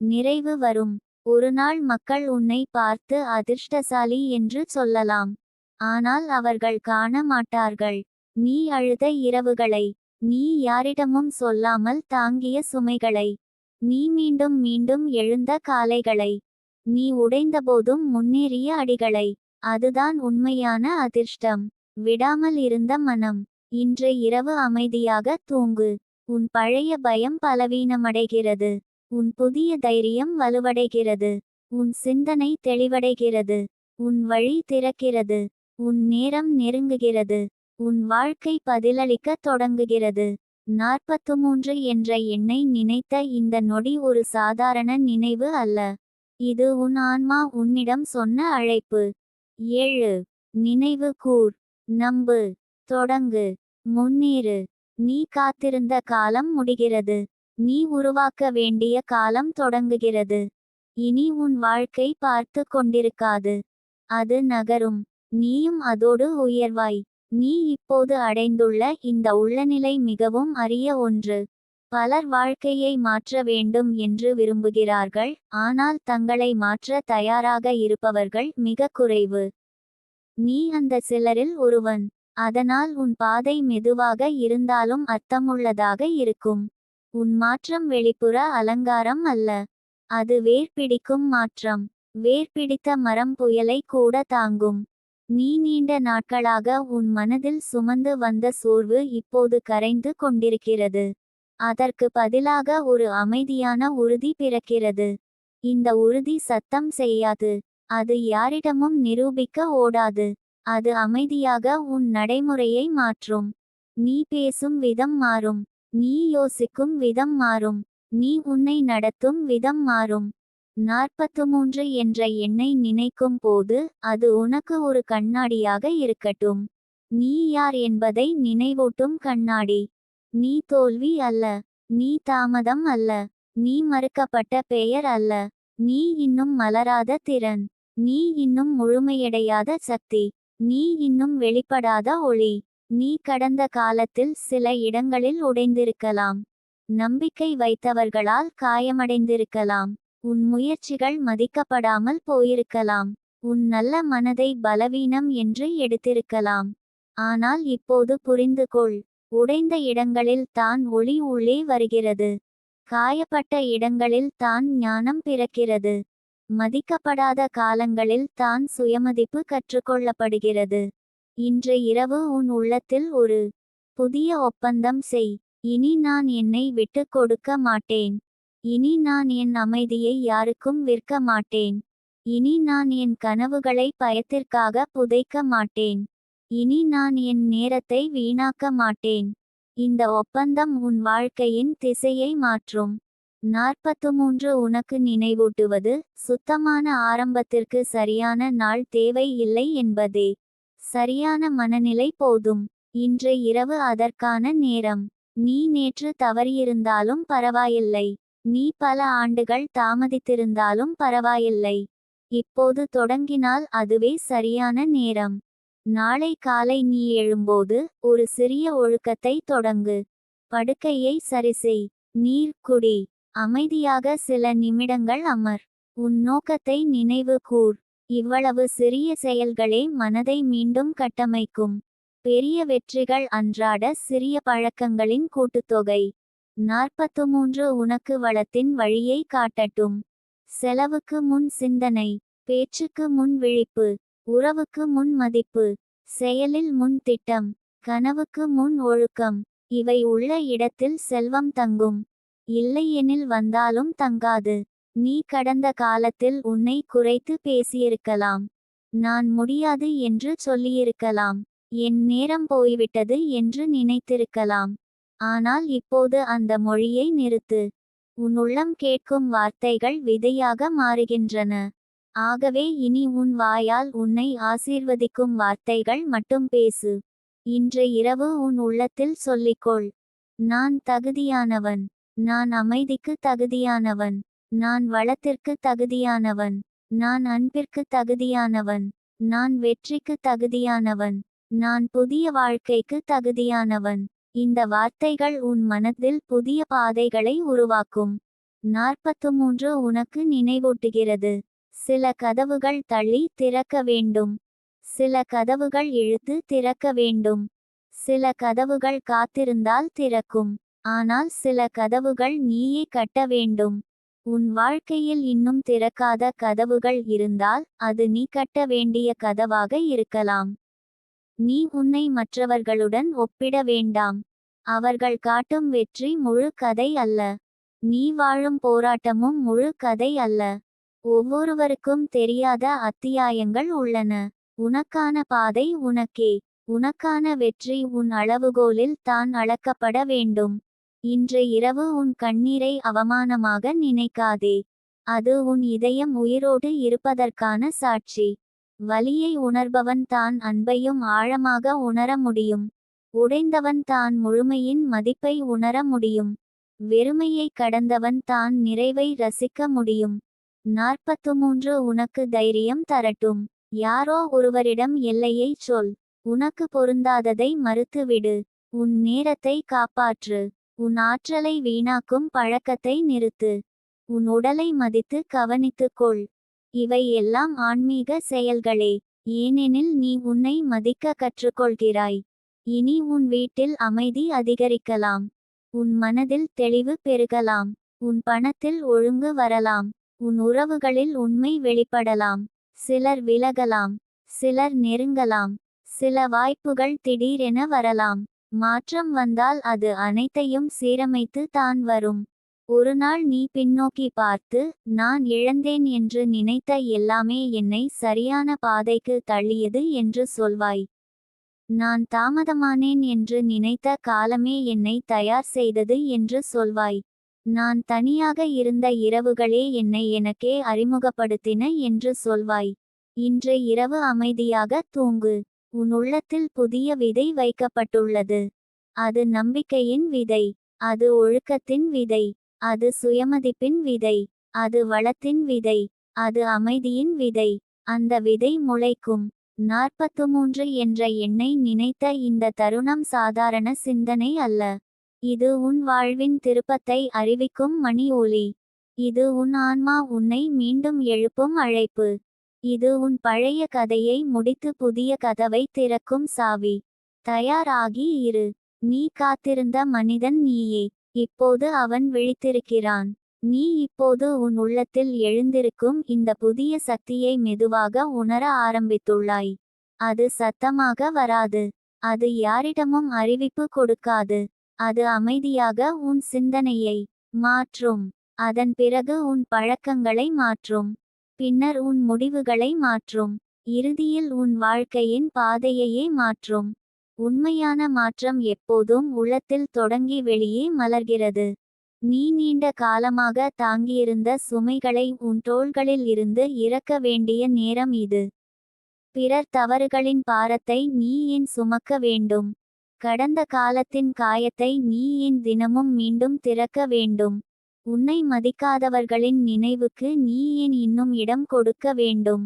நிறைவு வரும். ஒரு நாள் மக்கள் உன்னை பார்த்து அதிர்ஷ்டசாலி என்று சொல்லலாம். ஆனால் அவர்கள் காண மாட்டார்கள் நீ அழுத இரவுகளை. நீ யாரிடமும் சொல்லாமல் தாங்கிய சுமைகளை. நீ மீண்டும் மீண்டும் எழுந்த காலைகளை. நீ உடைந்தபோதும் முன்னேறிய அடிகளை. அதுதான் உண்மையான அதிர்ஷ்டம். விடாமல் இருந்த மனம். இன்று இரவு அமைதியாக தூங்கு. உன் பழைய பயம் பலவீனமடைகிறது. உன் புதிய தைரியம் வலுவடைகிறது. உன் சிந்தனை தெளிவடைகிறது. உன் வழி திறக்கிறது. உன் நேரம் நெருங்குகிறது. உன் வாழ்க்கை பதிலளிக்க தொடங்குகிறது. 43 என்ற எண்ணை நினைத்த இந்த நொடி ஒரு சாதாரண நினைவு அல்ல. இது உன் ஆன்மா உன்னிடம் சொன்ன அழைப்பு. 7. நினைவு கூர். நம்பு. தொடங்கு. முன்னேறு. நீ காத்திருந்த காலம் முடிகிறது. நீ உருவாக்க வேண்டிய காலம் தொடங்குகிறது. இனி உன் வாழ்க்கை பார்த்து கொண்டிருக்காது. அது நகரும். நீயும் அதோடு உயர்வாய். நீ இப்போது அடைந்துள்ள இந்த உள்ளநிலை மிகவும் அரிய ஒன்று. பலர் வாழ்க்கையை மாற்ற வேண்டும் என்று விரும்புகிறார்கள், ஆனால் தங்களை மாற்ற தயாராக இருப்பவர்கள் மிக குறைவு. நீ அந்த சிலரில் ஒருவன். அதனால் உன் பாதை மெதுவாக இருந்தாலும் அர்த்தமுள்ளதாக இருக்கும். உன் மாற்றம் வெளிப்புற அலங்காரம் அல்ல, அது வேர் பிடிக்கும் மாற்றம். வேர் பிடித்த மரம் புயலை கூட தாங்கும். நீ நீண்ட நாட்களாக உன் மனதில் சுமந்து வந்த சோர்வு இப்போது கரைந்து கொண்டிருக்கிறது. அதற்கு பதிலாக ஒரு அமைதியான உறுதி பிறக்கிறது. இந்த உறுதி சத்தம் செய்யாது. அது யாரிடமும் நிரூபிக்க ஓடாது. அது அமைதியாக உன் நடைமுறையை மாற்றும். நீ பேசும் விதம் மாறும். நீ யோசிக்கும் விதம் மாறும். நீ உன்னை நடத்தும் விதம் மாறும். 43 என்ற எண்ணை நினைக்கும் போது அது உனக்கு ஒரு கண்ணாடியாக இருக்கட்டும். நீ யார் என்பதை நினைவூட்டும் கண்ணாடி. நீ தோல்வி அல்ல. நீ தாமதம் அல்ல. நீ மறுக்கப்பட்ட பெயர் அல்ல. நீ இன்னும் மலராத திறன். நீ இன்னும் முழுமையடையாத சக்தி. நீ இன்னும் வெளிப்படாத ஒளி. நீ கடந்த காலத்தில் சில இடங்களில் உடைந்திருக்கலாம். நம்பிக்கை வைத்தவர்களால் காயமடைந்திருக்கலாம். உன் முயற்சிகள் மதிக்கப்படாமல் போயிருக்கலாம். உன் நல்ல மனதை பலவீனம் என்று எடுத்திருக்கலாம். ஆனால் இப்போது புரிந்து கொள். உடைந்த இடங்களில் தான் ஒளி உள்ளே வருகிறது. காயப்பட்ட இடங்களில் தான் ஞானம் பிறக்கிறது. மதிக்கப்படாத காலங்களில் தான் சுயமதிப்பு கற்றுக்கொள்ளப்படுகிறது. இன்று இரவு உன் உள்ளத்தில் ஒரு புதிய ஒப்பந்தம் செய். இனி நான் என்னை விட்டுக் கொடுக்க மாட்டேன். இனி நான் என் அமைதியை யாருக்கும் விற்க மாட்டேன். இனி நான் என் கனவுகளை பயத்திற்காக புதைக்க மாட்டேன். இனி நான் என் நேரத்தை வீணாக்க மாட்டேன். இந்த ஒப்பந்தம் உன் வாழ்க்கையின் திசையை மாற்றும். 43 உனக்கு நினைவூட்டுவது, சுத்தமான ஆரம்பத்திற்கு சரியான நாள் தேவை இல்லை என்பதே. சரியான மனநிலை போதும். இன்று இரவு அதற்கான நேரம். நீ நேற்று தவறியிருந்தாலும் பரவாயில்லை. நீ பல ஆண்டுகள் தாமதித்திருந்தாலும் பரவாயில்லை. இப்போது தொடங்கினால் அதுவே சரியான நேரம். நாளை காலை நீ எழும்போது ஒரு சிறிய ஒழுக்கத்தை தொடங்கு. படுக்கையை சரிசெய். நீர் குடி. அமைதியாக சில நிமிடங்கள் அமர். உன் நோக்கத்தை நினைவு கூர். இவ்வளவு சிறிய செயல்களே மனதை மீண்டும் கட்டமைக்கும். பெரிய வெற்றிகள் அன்றாட சிறிய பழக்கங்களின் கூட்டுத்தொகை. 43 உனக்கு வளத்தின் வழியை காட்டட்டும். செலவுக்கு முன் சிந்தனை. பேச்சுக்கு முன் விழிப்பு. உறவுக்கு முன் மதிப்பு. செயலில் முன் திட்டம். கனவுக்கு முன் ஒழுக்கம். இவை உள்ள இடத்தில் செல்வம் தங்கும். இல்லையெனில் வந்தாலும் தங்காது. நீ கடந்த காலத்தில் உன்னை குறைத்து பேசியிருக்கலாம். நான் முடியாது என்று சொல்லியிருக்கலாம். என் நேரம் போய்விட்டது என்று நினைத்திருக்கலாம். ஆனால் இப்போது அந்த மொழியை நிறுத்து. உன் உள்ளம் கேட்கும் வார்த்தைகள் விதையாக மாறுகின்றன. ஆகவே இனி உன் வாயால் உன்னை ஆசீர்வதிக்கும் வார்த்தைகள் மட்டும் பேசு. இன்று இரவு உன் உள்ளத்தில் சொல்லிக்கொள். நான் தகுதியானவன். நான் அமைதிக்கு தகுதியானவன். நான் வளத்திற்கு தகுதியானவன். நான் அன்பிற்கு தகுதியானவன். நான் வெற்றிக்கு தகுதியானவன். நான் புதிய வாழ்க்கைக்கு தகுதியானவன். இந்த வார்த்தைகள் உன் மனதில் புதிய பாதைகளை உருவாக்கும். 43 உனக்கு நினைவூட்டுகிறது. சில கதவுகள் தள்ளி திறக்க வேண்டும். சில கதவுகள் இழுத்து திறக்க வேண்டும். சில கதவுகள் காத்திருந்தால் திறக்கும். ஆனால் சில கதவுகள் நீயே கட்ட வேண்டும். உன் வாழ்க்கையில் இன்னும் திறக்காத கதவுகள் இருந்தால் அது நீ கட்ட வேண்டிய கதவாக இருக்கலாம். நீ உன்னை மற்றவர்களுடன் ஒப்பிட வேண்டாம். அவர்கள் காட்டும் வெற்றி முழு கதை அல்ல. நீ வாழும் போராட்டமும் முழு கதை அல்ல. ஒவ்வொருவருக்கும் தெரியாத அத்தியாயங்கள் உள்ளன. உனக்கான பாதை உனக்கே. உனக்கான வெற்றி உன் அளவுகோலில் தான் அளக்கப்பட வேண்டும். இன்று இரவு உன் கண்ணீரை அவமானமாக நினைக்காதே. அது உன் இதயம் உயிரோடு இருப்பதற்கான சாட்சி. வலியை உணர்பவன் தான் அன்பையும் ஆழமாக உணர முடியும். உடைந்தவன் தான் முழுமையின் மதிப்பை உணர முடியும். வெறுமையை கடந்தவன் தான் நிறைவை ரசிக்க முடியும். 43 உனக்கு தைரியம் தரட்டும். யாரோ ஒருவரிடம் எல்லையை சொல். உனக்கு பொருந்தாததை மறுத்துவிடு. உன் நேரத்தை காப்பாற்று. உன் ஆற்றலை வீணாக்கும் பழக்கத்தை நிறுத்து. உன் உடலை மதித்து கவனித்துக்கொள். இவை எல்லாம் ஆன்மீக செயல்களே. ஏனெனில் நீ உன்னை மதிக்க கற்றுக்கொள்கிறாய். இனி உன் வீட்டில் அமைதி அதிகரிக்கலாம். உன் மனதில் தெளிவு பெருகலாம். உன் பணத்தில் ஒழுங்கு வரலாம். உன் உறவுகளில் உண்மை வெளிப்படலாம். சிலர் விலகலாம். சிலர் நெருங்கலாம். சில வாய்ப்புகள் திடீரென வரலாம். மாற்றம் வந்தால் அது அனைத்தையும் சீரமைத்து தான் வரும். ஒரு நாள் நீ பின்னோக்கி பார்த்து, நான் இழந்தேன் என்று நினைத்த எல்லாமே என்னை சரியான பாதைக்கு தள்ளியது என்று சொல்வாய். நான் தாமதமானேன் என்று நினைத்த காலமே என்னை தயார் செய்தது என்று சொல்வாய். நான் தனியாக இருந்த இரவுகளே என்னை எனக்கே அறிமுகப்படுத்தின என்று சொல்வாய். இன்று இரவு அமைதியாக தூங்கு. உன் உள்ளத்தில் புதிய விதை வைக்கப்பட்டுள்ளது. அது நம்பிக்கையின் விதை. அது ஒழுக்கத்தின் விதை. அது சுயமதிப்பின் விதை. அது வளத்தின் விதை. அது அமைதியின் விதை. அந்த விதை முளைக்கும். 43 என்ற எண்ணை நினைத்த இந்த தருணம் சாதாரண சிந்தனை அல்ல. இது உன் வாழ்வின் திருப்பத்தை அறிவிக்கும் மணி ஒலி. இது உன் ஆன்மா உன்னை மீண்டும் எழுப்பும் அழைப்பு. இது உன் பழைய கதையை முடித்து புதிய கதவை திறக்கும் சாவி. தயாராகி இரு. நீ காத்திருந்த மனிதன் நீயே. இப்போது அவன் விழித்திருக்கிறான். நீ இப்போது உன் உள்ளத்தில் எழுந்திருக்கும் இந்த புதிய சக்தியை மெதுவாக உணர ஆரம்பித்துள்ளாய். அது சத்தமாக வராது. அது யாரிடமும் அறிவிப்பு கொடுக்காது. அது அமைதியாக உன் சிந்தனையை மாற்றும். அதன் பிறகு உன் பழக்கங்களை மாற்றும். பின்னர் உன் முடிவுகளை மாற்றும். இறுதியில் உன் வாழ்க்கையின் பாதையையே மாற்றும். உண்மையான மாற்றம் எப்போதும் உள்ளத்தில் தொடங்கி வெளியே மலர்கிறது. நீ நீண்ட காலமாக தாங்கியிருந்த சுமைகளை உன் தோள்களில் இருந்து இறக்க வேண்டிய நேரம் இது. பிறர் தவறுகளின் பாரத்தை நீ ஏன் சுமக்க வேண்டும்? கடந்த காலத்தின் காயத்தை நீ ஏன் தினமும் மீண்டும் திறக்க வேண்டும்? உன்னை மதிக்காதவர்களின் நினைவுக்கு நீ ஏன் இன்னும் இடம் கொடுக்க வேண்டும்?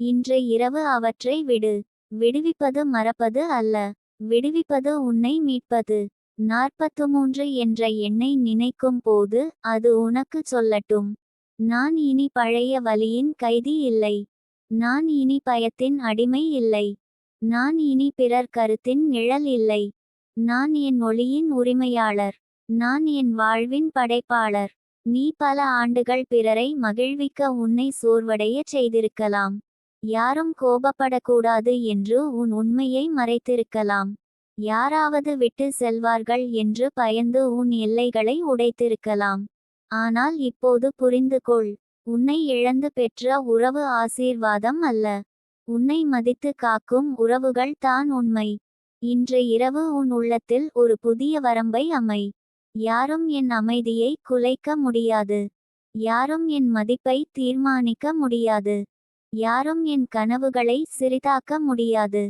இன்று இரவு அவற்றை விடு. விடுவிப்பது மறப்பது அல்ல. விடுவிப்பது உன்னை மீட்பது. 43 என்ற எண்ணை நினைக்கும் போது அது உனக்கு சொல்லட்டும். நான் இனி பழைய வலியின் கைதி இல்லை. நான் இனி பயத்தின் அடிமை இல்லை. நான் இனி பிறர் கருத்தின் நிழல் இல்லை. நான் என் ஒளியின் உரிமையாளர். நான் என் வாழ்வின் படைப்பாளர். நீ பல ஆண்டுகள் பிறரை மகிழ்விக்க உன்னை சோர்வடையச் செய்திருக்கலாம். யாரும் கோபப்படக்கூடாது என்று உன் உண்மையை மறைத்திருக்கலாம். யாராவது விட்டு செல்வார்கள் என்று பயந்து உன் எல்லைகளை உடைத்திருக்கலாம். ஆனால் இப்போது புரிந்து கொள். உன்னை இழந்து பெற்ற உறவு ஆசீர்வாதம் அல்ல. உன்னை மதித்து காக்கும் உறவுகள் தான் உண்மை. இன்று இரவு உன் உள்ளத்தில் ஒரு புதிய வரம்பை அமை. யாரும் என் அமைதியை குலைக்க முடியாது. யாரும் என் மதிப்பை தீர்மானிக்க முடியாது. யாரும் என் கனவுகளை சிறிதாக்க முடியாது.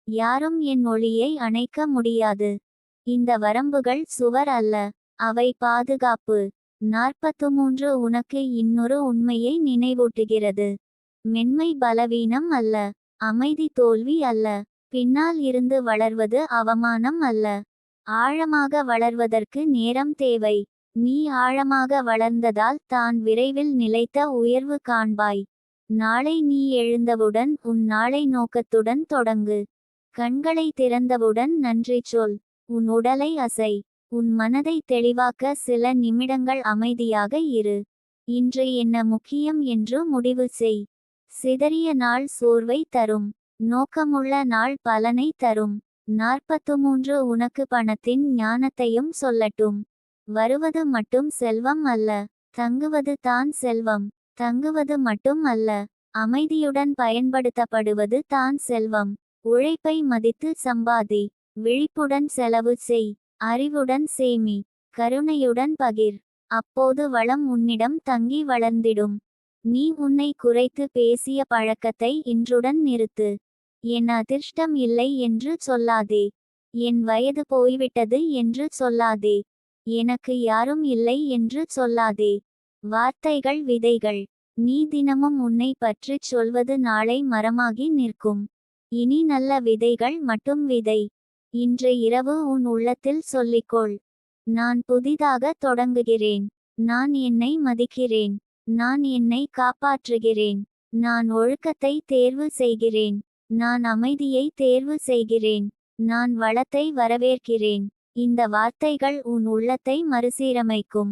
யாரும் என் ஒளியை அணைக்க முடியாது. இந்த வரம்புகள் சுவர் அல்ல. அவை பாதுகாப்பு. 43 உனக்கு இன்னொரு உண்மையை நினைவூட்டுகிறது. மென்மை பலவீனம் அல்ல. அமைதி தோல்வி அல்ல. பின்னால் இருந்து வளர்வது அவமானம் அல்ல. ஆழமாக வளர்வதற்கு நேரம் தேவை. நீ ஆழமாக வளர்ந்ததால் தான் விரைவில் நிலைத்த உயர்வு காண்பாய். நாளை நீ எழுந்தவுடன் உன் நாளை நோக்கத்துடன் தொடங்கு. கண்களை திறந்தவுடன் நன்றி சொல். உன் உடலை அசை. உன் மனதை தெளிவாக்க சில நிமிடங்கள் அமைதியாக இரு. இன்று என்ன முக்கியம் என்று முடிவு செய். சிதறிய நாள் சோர்வை தரும். நோக்கமுள்ள நாள் பலனை தரும். 43 உனக்கு பணத்தின் ஞானத்தையும் சொல்லட்டும். வருவது மட்டும் செல்வம் அல்ல. தங்குவது தான் செல்வம். தங்குவது மட்டும் அல்ல. அமைதியுடன் பயன்படுத்தப்படுவது தான் செல்வம். உழைப்பை மதித்து சம்பாதி. விழிப்புடன் செலவு செய். அறிவுடன் சேமி. கருணையுடன் பகிர். அப்போது வளம் உன்னிடம் தங்கி வளர்ந்திடும். நீ உன்னை குறைத்து பேசிய பழக்கத்தை இன்றுடன் நிறுத்து. என் அதிர்ஷ்டம் இல்லை என்று சொல்லாதே. என் வயது போய்விட்டது என்று சொல்லாதே. எனக்கு யாரும் இல்லை என்று சொல்லாதே. வார்த்தைகள் விதைகள். நீ தினமும் உன்னை பற்றிச் சொல்வது நாளை மரமாகி நிற்கும். இனி நல்ல விதைகள் மட்டும் விதை. இன்று இரவு உன் உள்ளத்தில் சொல்லிக்கொள். நான் புதிதாக தொடங்குகிறேன். நான் என்னை மதிக்கிறேன். நான் என்னை காப்பாற்றுகிறேன். நான் ஒழுக்கத்தை தேர்வு செய்கிறேன். நான் அமைதியை தேர்வு செய்கிறேன். நான் வளத்தை வரவேற்கிறேன். இந்த வார்த்தைகள் உன் உள்ளத்தை மறுசீரமைக்கும்.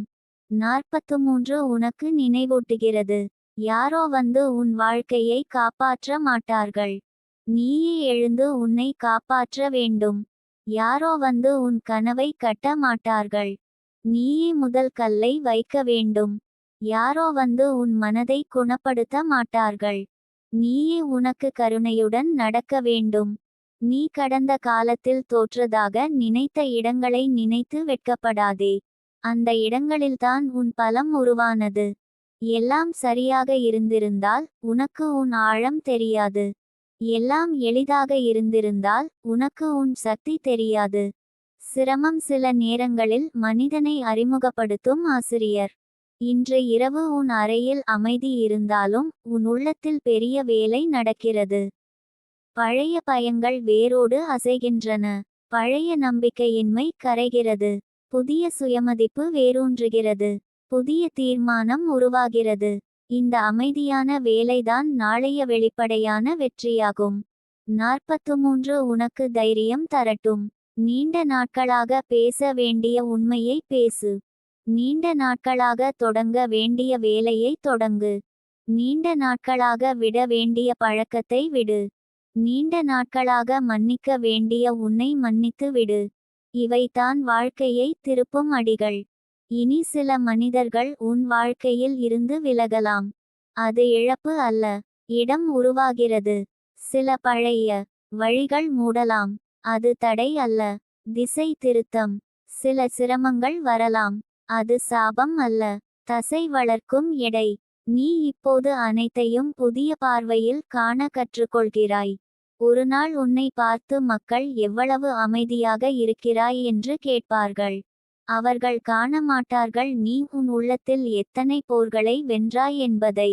43 உனக்கு நினைவூட்டுகிறது. யாரோ வந்து உன் வாழ்க்கையை காப்பாற்ற மாட்டார்கள். நீயே எழுந்து உன்னை காப்பாற்ற வேண்டும். யாரோ வந்து உன் கனவை கட்ட மாட்டார்கள். நீயே முதல் கல்லை வைக்க வேண்டும். யாரோ வந்து உன் மனதை குணப்படுத்த மாட்டார்கள். நீயே உனக்கு கருணையுடன் நடக்க வேண்டும். நீ கடந்த காலத்தில் தோற்றதாக நினைத்த இடங்களை நினைத்து வெட்கப்படாதே. அந்த இடங்களில்தான் உன் பலம் உருவானது. எல்லாம் சரியாக இருந்திருந்தால் உனக்கு உன் ஆழம் தெரியாது. எல்லாம் எளிதாக இருந்திருந்தால் உனக்கு உன் சக்தி தெரியாது. சிரமம் சில நேரங்களில் மனிதனை அறிமுகப்படுத்தும் ஆசிரியர். இன்று இரவு உன் அறையில் அமைதி இருந்தாலும் உன் உள்ளத்தில் பெரிய வேலை நடக்கிறது. பழைய பயங்கள் வேரோடு அசைகின்றன. பழைய நம்பிக்கையின்மை கரைகிறது. புதிய சுயமதிப்பு வேரூன்றுகிறது. புதிய தீர்மானம் உருவாகிறது. இந்த அமைதியான வேலைதான் நாளைய வெளிப்படையான வெற்றியாகும். 43 உனக்கு தைரியம் தரட்டும். நீண்ட நாட்களாக பேச வேண்டிய உண்மையை பேசு. நீண்ட நாட்களாக தொடங்க வேண்டிய வேலையை தொடங்கு. நீண்ட நாட்களாக விட வேண்டிய பழக்கத்தை விடு. நீண்ட நாட்களாக மன்னிக்க வேண்டிய உன்னை மன்னித்து விடு. இவைதான் வாழ்க்கையை திருப்பும் அடிகள். இனி சில மனிதர்கள் உன் வாழ்க்கையில் இருந்து விலகலாம். அது இழப்பு அல்ல. இடம் உருவாகிறது. சில பழைய வழிகள் மூடலாம். அது தடை அல்ல. திசை திருத்தம். சில சிரமங்கள் வரலாம். அது சாபம் அல்ல. தசை வளர்க்கும் எடை. நீ இப்போது அனைத்தையும் புதிய பார்வையில் காண கற்றுக்கொள்கிறாய். ஒருநாள் உன்னை பார்த்து மக்கள் எவ்வளவு அமைதியாக இருக்கிறாய் என்று கேட்பார்கள். அவர்கள் காண மாட்டார்கள் நீ உன் உள்ளத்தில் எத்தனை போர்களை வென்றாய் என்பதை.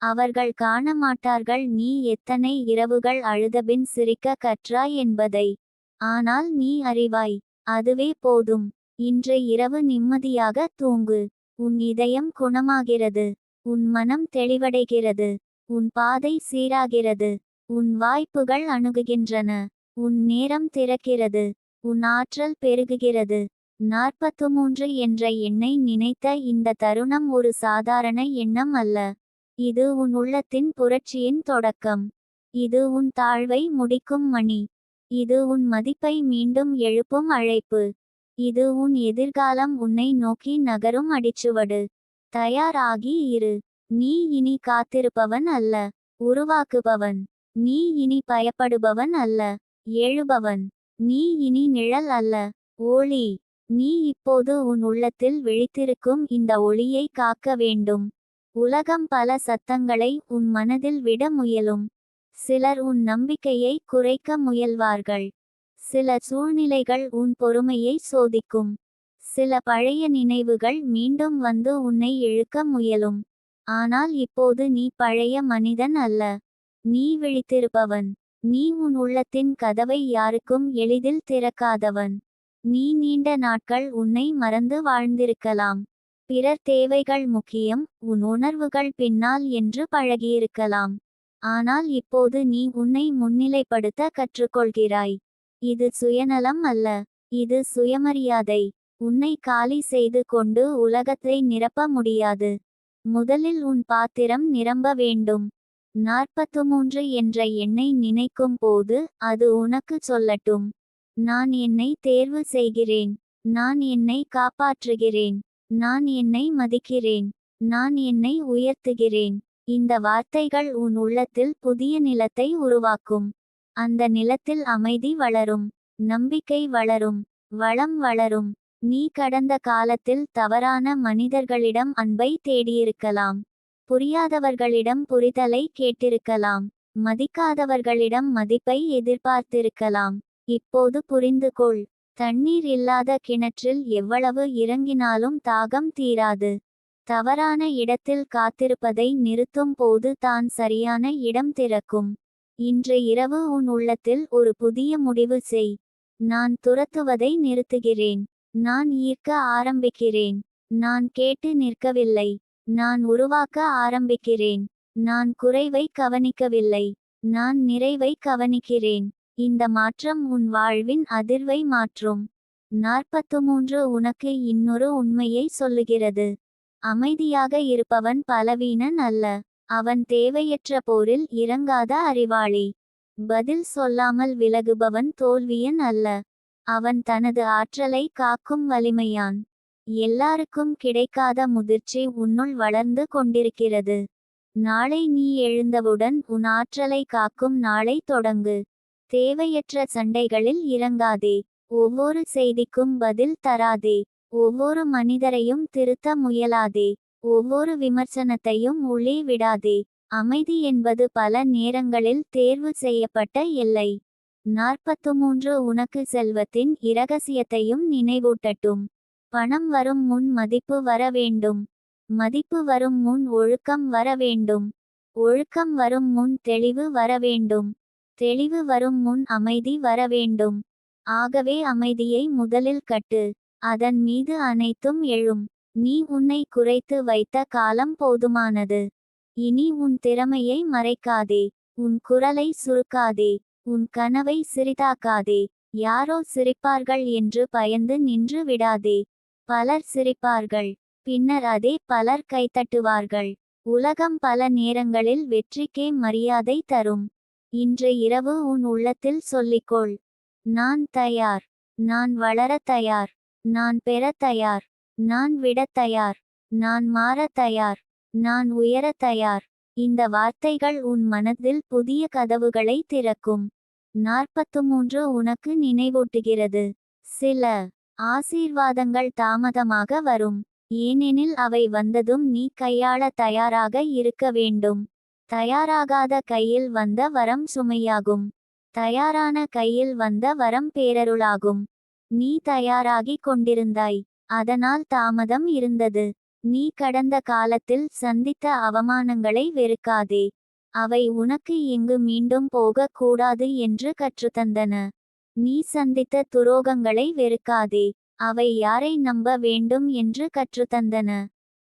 அவர்கள் காண மாட்டார்கள் நீ எத்தனை இரவுகள் அழுதபின் சிரிக்க கற்றாய் என்பதை. ஆனால் நீ அறிவாய். அதுவே போதும். இன்று இரவு நிம்மதியாக தூங்கு. உன் இதயம் குணமாகிறது. உன் மனம் தெளிவடைகிறது. உன் பாதை சீராகிறது. உன் வாய்ப்புகள் அணுகுகின்றன. உன் நேரம் திறக்கிறது. உன் ஆற்றல் பெருகுகிறது. 43 என்ற எண்ணை நினைத்த இந்த தருணம் ஒரு சாதாரண எண்ணம் அல்ல. இது உன் உள்ளத்தின் புரட்சியின் தொடக்கம். இது உன் தாழ்வை முடிக்கும் மணி. இது உன் மதிப்பை மீண்டும் எழுப்பும் அழைப்பு. இது உன் எதிர்காலம் உன்னை நோக்கி நகரும் அடிச்சுவடு. தயாராகி இரு. நீ இனி காத்திருப்பவன் அல்ல. உருவாக்குபவன். நீ இனி பயப்படுபவன் அல்ல. எழுபவன். நீ இனி நிழல் அல்ல. ஒளி. நீ இப்போது உன் உள்ளத்தில் விழித்திருக்கும் இந்த ஒளியை காக்க வேண்டும். உலகம் பல சத்தங்களை உன் மனதில் விட முயலும். சிலர் உன் நம்பிக்கையை குறைக்க முயல்வார்கள். சில சூழ்நிலைகள் உன் பொறுமையை சோதிக்கும். சில பழைய நினைவுகள் மீண்டும் வந்து உன்னை இழுக்க முயலும். ஆனால் இப்போது நீ பழைய மனிதன் அல்ல. நீ விழித்திருப்பவன். நீ உன் உள்ளத்தின் கதவை யாருக்கும் எளிதில் திறக்காதவன். நீ நீண்ட நாட்கள் உன்னை மறந்து வாழ்ந்திருக்கலாம். பிறர் தேவைகள் முக்கியம், உன் உணர்வுகள் பின்னால் என்று பழகியிருக்கலாம். ஆனால் இப்போது நீ உன்னை முன்னிலைப்படுத்த கற்றுக்கொள்கிறாய். இது சுயநலம் அல்ல. இது சுயமரியாதை. உன்னை காலி செய்து கொண்டு உலகத்தை நிரப்ப முடியாது. முதலில் உன் பாத்திரம் நிரம்ப வேண்டும். 43 என்ற எண்ணை நினைக்கும் போது அது உனக்கு சொல்லட்டும். நான் என்னை தேர்வு செய்கிறேன். நான் என்னை காப்பாற்றுகிறேன். நான் என்னை மதிக்கிறேன். நான் என்னை உயர்த்துகிறேன். இந்த வார்த்தைகள் உன் உள்ளத்தில் புதிய நிலத்தை உருவாக்கும். அந்த நிலத்தில் அமைதி வளரும். நம்பிக்கை வளரும். வளம் வளரும். நீ கடந்த காலத்தில் தவறான மனிதர்களிடம் அன்பை தேடியிருக்கலாம். புரியாதவர்களிடம் புரிதலை கேட்டிருக்கலாம். மதிக்காதவர்களிடம் மதிப்பை எதிர்பார்த்திருக்கலாம். இப்போது புரிந்து கொள். தண்ணீர் இல்லாத கிணற்றில் எவ்வளவு இறங்கினாலும் தாகம் தீராது. தவறான இடத்தில் காத்திருப்பதை நிறுத்தும் போது தான் சரியான இடம் திறக்கும். இன்று இரவு உன் உள்ளத்தில் ஒரு புதிய முடிவு செய். நான் துரத்துவதை நிறுத்துகிறேன். நான் ஈர்க்க ஆரம்பிக்கிறேன். நான் கேட்டு நிற்கவில்லை. நான் உருவாக்க ஆரம்பிக்கிறேன். நான் குறைவை கவனிக்கவில்லை. நான் நிறைவை கவனிக்கிறேன். இந்த மாற்றம் உன் வாழ்வின் அதிர்வை மாற்றும். 43 உனக்கு இன்னொரு உண்மையை சொல்லுகிறது. அமைதியாக இருப்பவன் பலவீனன் அல்ல. அவன் தேவையற்ற போரில் இறங்காத அறிவாளி. பதில் சொல்லாமல் விலகுபவன் தோல்வியன் அல்ல. அவன் தனது ஆற்றலை காக்கும் வலிமையான். எல்லாருக்கும் கிடைக்காத முதிர்ச்சி உன்னுள் வளர்ந்து கொண்டிருக்கிறது. நாளை நீ எழுந்தவுடன் உன் ஆற்றலை காக்கும் நாளை தொடங்கு. தேவையற்ற சண்டைகளில் இறங்காதே. ஒவ்வொரு செய்திக்கும் பதில் தராதே. ஒவ்வொரு மனிதரையும் திருத்த முயலாதே. ஒவ்வொரு விமர்சனத்தையும் உள்ளே விடாதே. அமைதி என்பது பல நேரங்களில் தேர்வு செய்யப்பட்ட எல்லை. 43 உனக்கு செல்வத்தின் இரகசியத்தையும் நினைவூட்டட்டும். பணம் வரும் முன் மதிப்பு வர வேண்டும். மதிப்பு வரும் முன் ஒழுக்கம் வர வேண்டும். ஒழுக்கம் வரும் முன் தெளிவு வர வேண்டும். தெளிவு வரும் முன் அமைதி வர வேண்டும். ஆகவே அமைதியை முதலில் கட்டு. அதன் மீது அனைத்தும் எழும். நீ உன்னை குறைத்து வைத்த காலம் போதுமானது. இனி உன் திறமையை மறைக்காதே. உன் குரலை சுருக்காதே. உன் கனவை சிறிதாக்காதே. யாரோ சிரிப்பார்கள் என்று பயந்து நின்று விடாதே. பலர் சிரிப்பார்கள். பின்னர் அதே பலர் கைத்தட்டுவார்கள். உலகம் பல நேரங்களில் வெற்றிக்கே மரியாதை தரும். இன்று இரவு உன் உள்ளத்தில் சொல்லிக்கொள். நான் தயார். நான் வளர தயார். நான் பெற தயார். நான் விடத் தயார். நான் மாற தயார். நான் உயர தயார். இந்த வார்த்தைகள் உன் மனதில் புதிய கதவுகளை திறக்கும். 43 உனக்கு நினைவூட்டுகிறது. சில ஆசீர்வாதங்கள் தாமதமாக வரும். ஏனெனில் அவை வந்ததும் நீ கையாள தயாராக இருக்க வேண்டும். தயாராகாத கையில் வந்த வரம் சுமையாகும். தயாரான கையில் வந்த வரம் பேரருளாகும். நீ தயாராகிக் கொண்டிருந்தாய். அதனால் தாமதம் இருந்தது. நீ கடந்த காலத்தில் சந்தித்த அவமானங்களை வெறுக்காதே. அவை உனக்கு எங்கு மீண்டும் போகக் கூடாது என்று கற்றுத்தந்தன. நீ சந்தித்த துரோகங்களை வெறுக்காதே. அவை யாரை நம்ப வேண்டும் என்று கற்றுத்தந்தன.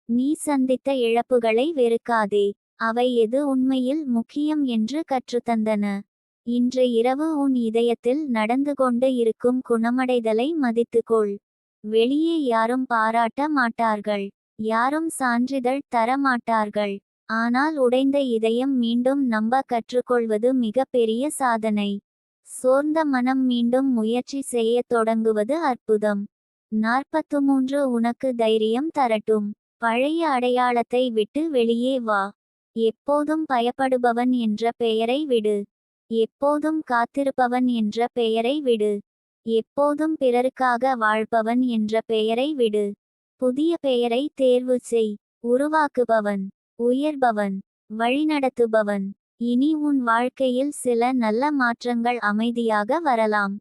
நீ சந்தித்த இழப்புகளை வெறுக்காதே. அவை எது உண்மையில் முக்கியம் என்று கற்றுத்தந்தன. இன்று இரவு உன் இதயத்தில் நடந்து கொண்டு இருக்கும் குணமடைதலை மதித்துக்கொள். வெளியே யாரும் பாராட்ட மாட்டார்கள். யாரும் சான்றிதழ் தர மாட்டார்கள். ஆனால் உடைந்த இதயம் மீண்டும் நம்ப கற்றுக்கொள்வது மிகப்பெரிய சாதனை. சோர்ந்த மனம் மீண்டும் முயற்சி செய்யத் தொடங்குவது அற்புதம். 43 உனக்கு தைரியம் தரட்டும். பழைய அடையாளத்தை விட்டு வெளியே வா. எப்போதும் பயப்படுபவன் என்ற பெயரை விடு. எப்போதும் காத்திருப்பவன் என்ற பெயரை விடு. எப்போதும் பிறருக்காக வாழ்பவன் என்ற பெயரை விடு. புதிய பெயரை தேர்வு செய். உருவாக்குபவன், உயர்பவன், வழிநடத்துபவன். இனி உன் வாழ்க்கையில் சில நல்ல மாற்றங்கள் அமைதியாக வரலாம்.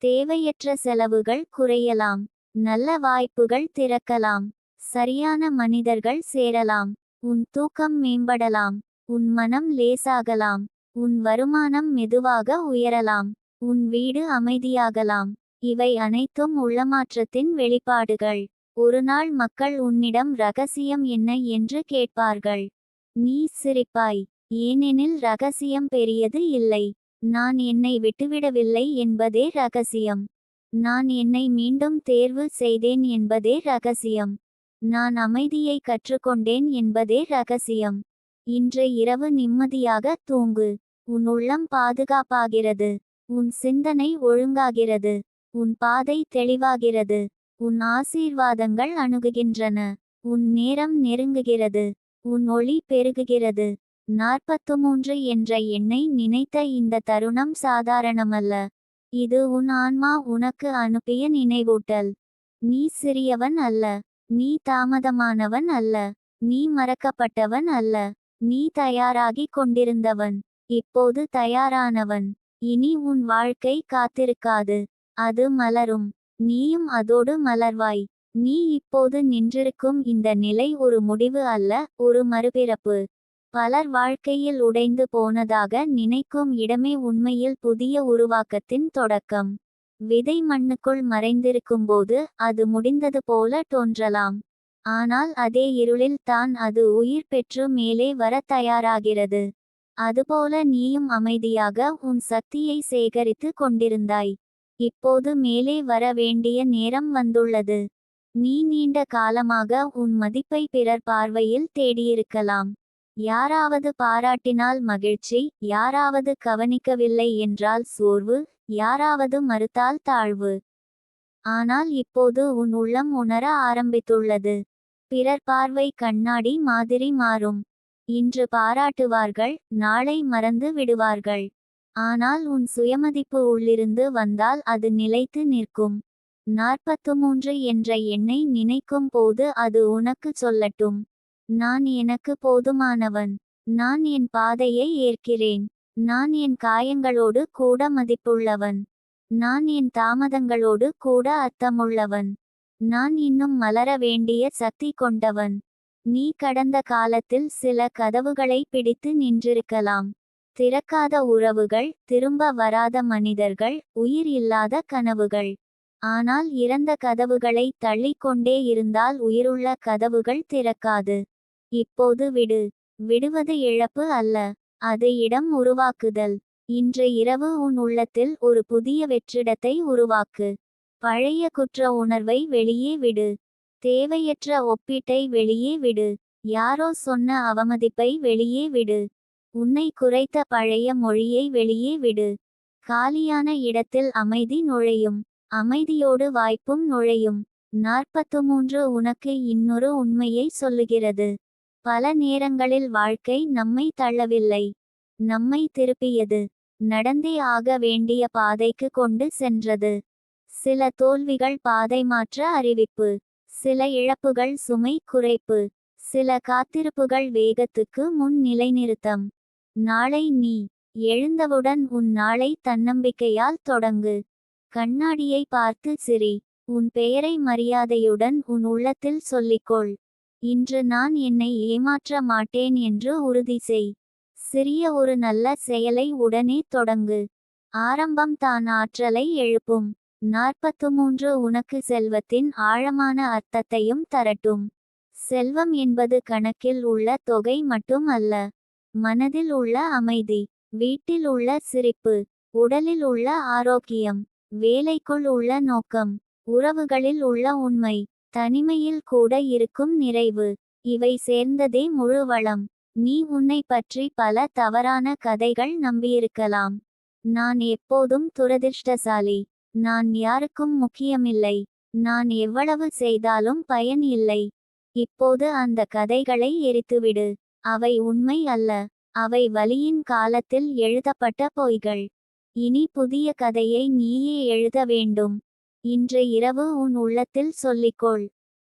தேவையற்ற செலவுகள் குறையலாம். நல்ல வாய்ப்புகள் திறக்கலாம். சரியான மனிதர்கள் சேரலாம். உன் தூக்கம் மேம்படலாம். உன் மனம் லேசாகலாம். உன் வருமானம் மெதுவாக உயரலாம். உன் வீடு அமைதியாகலாம். இவை அனைத்தும் உள்ளமாற்றத்தின் வெளிப்பாடுகள். ஒருநாள் மக்கள் உன்னிடம் ரகசியம் என்ன என்று கேட்பார்கள். நீ சிரிப்பாய். ஏனெனில் ரகசியம் பெரியது இல்லை. நான் என்னை விட்டுவிடவில்லை என்பதே ரகசியம். நான் என்னை மீண்டும் தேர்வு செய்தேன் என்பதே ரகசியம். நான் அமைதியை கற்றுக்கொண்டேன் என்பதே ரகசியம். இன்று இரவு நிம்மதியாக தூங்கு. உன் உள்ளம் பாதுகாப்பாகிறது. உன் சிந்தனை ஒழுங்காகிறது. உன் பாதை தெளிவாகிறது. உன் ஆசீர்வாதங்கள் அணுகுகின்றன. உன் நேரம் நெருங்குகிறது. உன் ஒளி பெருகுகிறது. 43 என்ற எண்ணை நினைத்த இந்த தருணம் சாதாரணமல்ல. இது உன் ஆன்மா உனக்கு அனுப்பிய நினைவூட்டல். நீ சிறியவன் அல்ல. நீ தாமதமானவன் அல்ல. நீ மறக்கப்பட்டவன் அல்ல. நீ தயாராகிக் கொண்டிருந்தவன். இப்போது தயாரானவன். இனி உன் வாழ்க்கை காத்திருக்காது. அது மலரும். நீயும் அதோடு மலர்வாய். நீ இப்போது நின்றிருக்கும் இந்த நிலை ஒரு முடிவு அல்ல, ஒரு மறுபிறப்பு. பலர் வாழ்க்கையில் உடைந்து போனதாக நினைக்கும் இடமே உண்மையில் புதிய உருவாக்கத்தின் தொடக்கம். விதை மண்ணுக்குள் மறைந்திருக்கும்போது அது முடிந்தது போல தோன்றலாம். ஆனால் அதே இருளில் தான் அது உயிர் பெற்று மேலே வர தயாராகிறது. அதுபோல நீயும் அமைதியாக உன் சக்தியை சேகரித்து கொண்டிருந்தாய். இப்போது மேலே வர வேண்டிய நேரம் வந்துள்ளது. நீ நீண்ட காலமாக உன் மதிப்பை பிறர் பார்வையில் தேடியிருக்கலாம். யாராவது பாராட்டினால் மகிழ்ச்சி, யாராவது கவனிக்கவில்லை என்றால் சோர்வு, யாராவது மறுத்தால் தாழ்வு. ஆனால் இப்போது உன் உள்ளம் உணர ஆரம்பித்துள்ளது. பிறர் பார்வை கண்ணாடி மாதிரி மாறும். இன்று பாராட்டுவார்கள், நாளை மறந்து விடுவார்கள். ஆனால் உன் சுயமதிப்பு உள்ளிருந்து வந்தால் அது நிலைத்து நிற்கும். 43 என்ற எண்ணை நினைக்கும் போது அது உனக்கு சொல்லட்டும். நான் எனக்கு போதுமானவன். நான் என் பாதையை ஏற்கிறேன். நான் என் காயங்களோடு கூட மதிப்புள்ளவன். நான் என் தாமதங்களோடு கூட அர்த்தமுள்ளவன். நான் இன்னும் மலர வேண்டிய சக்தி கொண்டவன். நீ கடந்த காலத்தில் சில கதவுகளை பிடித்து நின்றிருக்கலாம். திறக்காத உறவுகள், திரும்ப வராத மனிதர்கள், உயிர் இல்லாத கனவுகள். ஆனால் இறந்த கதவுகளை தள்ளிக்கொண்டே இருந்தால் உயிருள்ள கதவுகள் திறக்காது. இப்போது விடு. விடுவது இழப்பு அல்ல, அது இடம் உருவாக்குதல். இன்று இரவு உன் உள்ளத்தில் ஒரு புதிய வெற்றிடத்தை உருவாக்கு. பழைய குற்ற உணர்வை வெளியே விடு. தேவையற்ற ஒப்பீட்டை வெளியே விடு. யாரோ சொன்ன அவமதிப்பை வெளியே விடு. உன்னை குறைத்த பழைய மொழியை வெளியே விடு. காலியான இடத்தில் அமைதி நுழையும். அமைதியோடு வாய்ப்பும் நுழையும். 43 உனக்கு இன்னொரு உண்மையை சொல்லுகிறது. பல நேரங்களில் வாழ்க்கை நம்மை தள்ளவில்லை, நம்மை திருப்பியது. நடந்தே ஆக வேண்டிய பாதைக்கு கொண்டு சென்றது. சில தோல்விகள் பாதை மாற்ற அறிவிப்பு. சில இழப்புகள் சுமை குறைப்பு. சில காத்திருப்புகள் வேகத்துக்கு முன் நிலைநிறுத்தம். நாளை நீ எழுந்தவுடன் உன் நாளை தன்னம்பிக்கையால் தொடங்கு. கண்ணாடியை பார்த்து சிரி. உன் பெயரை மரியாதையுடன் உன் உள்ளத்தில் சொல்லிக்கொள். இன்று நான் என்னை ஏமாற்ற மாட்டேன் என்று உறுதி செய். சிறிய ஒரு நல்ல செயலை உடனே தொடங்கு. ஆரம்பம் தான் ஆற்றலை எழுப்பும். 43 உனக்கு செல்வத்தின் ஆழமான அர்த்தத்தையும் தரட்டும். செல்வம் என்பது கணக்கில் உள்ள தொகை மட்டும் அல்ல. மனதில் உள்ள அமைதி, வீட்டில் உள்ள சிரிப்பு, உடலில் உள்ள ஆரோக்கியம், வேலைக்குள் உள்ள நோக்கம், உறவுகளில் உள்ள உண்மை, தனிமையில் கூட இருக்கும் நிறைவு. இவை சேர்ந்ததே முழு வளம். நீ உன்னை பற்றி பல தவறான கதைகள் நம்பியிருக்கலாம். நான் எப்போதும் துரதிர்ஷ்டசாலி. நான் யாருக்கும் முக்கியமில்லை. நான் எவ்வளவு செய்தாலும் பயன் இல்லை. இப்போது அந்த கதைகளை எரித்துவிடு. அவை உண்மை அல்ல. அவை வலியின் காலத்தில் எழுதப்பட்ட பொய்கள். இனி புதிய கதையை நீயே எழுத வேண்டும். இன்று இரவு உன் உள்ளத்தில் சொல்லிக்கொள்.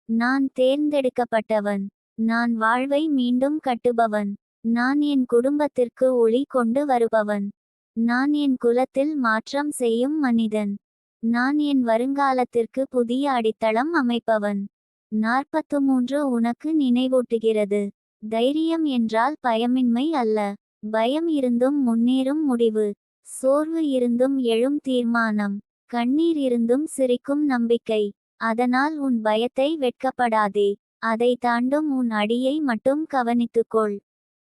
நான் தேர்ந்தெடுக்கப்பட்டவன். நான் வாழ்வை மீண்டும் கட்டுபவன். நான் என் குடும்பத்திற்கு ஒளி கொண்டு வருபவன். நான் என் குலத்தில் மாற்றம் செய்யும் மனிதன். நான் என் வருங்காலத்திற்கு புதிய அடித்தளம் அமைப்பவன். 43 உனக்கு நினைவூட்டுகிறது. தைரியம் என்றால் பயமின்மை அல்ல. பயம் இருந்தும் முன்னேறும் முடிவு. சோர்வு இருந்தும் எழும் தீர்மானம். கண்ணீர் இருந்தும் சிரிக்கும் நம்பிக்கை. அதனால் உன் பயத்தை வெட்கப்படாதே. அதை தாண்டும் உன் அடியை மட்டும் கவனித்துக்கொள்.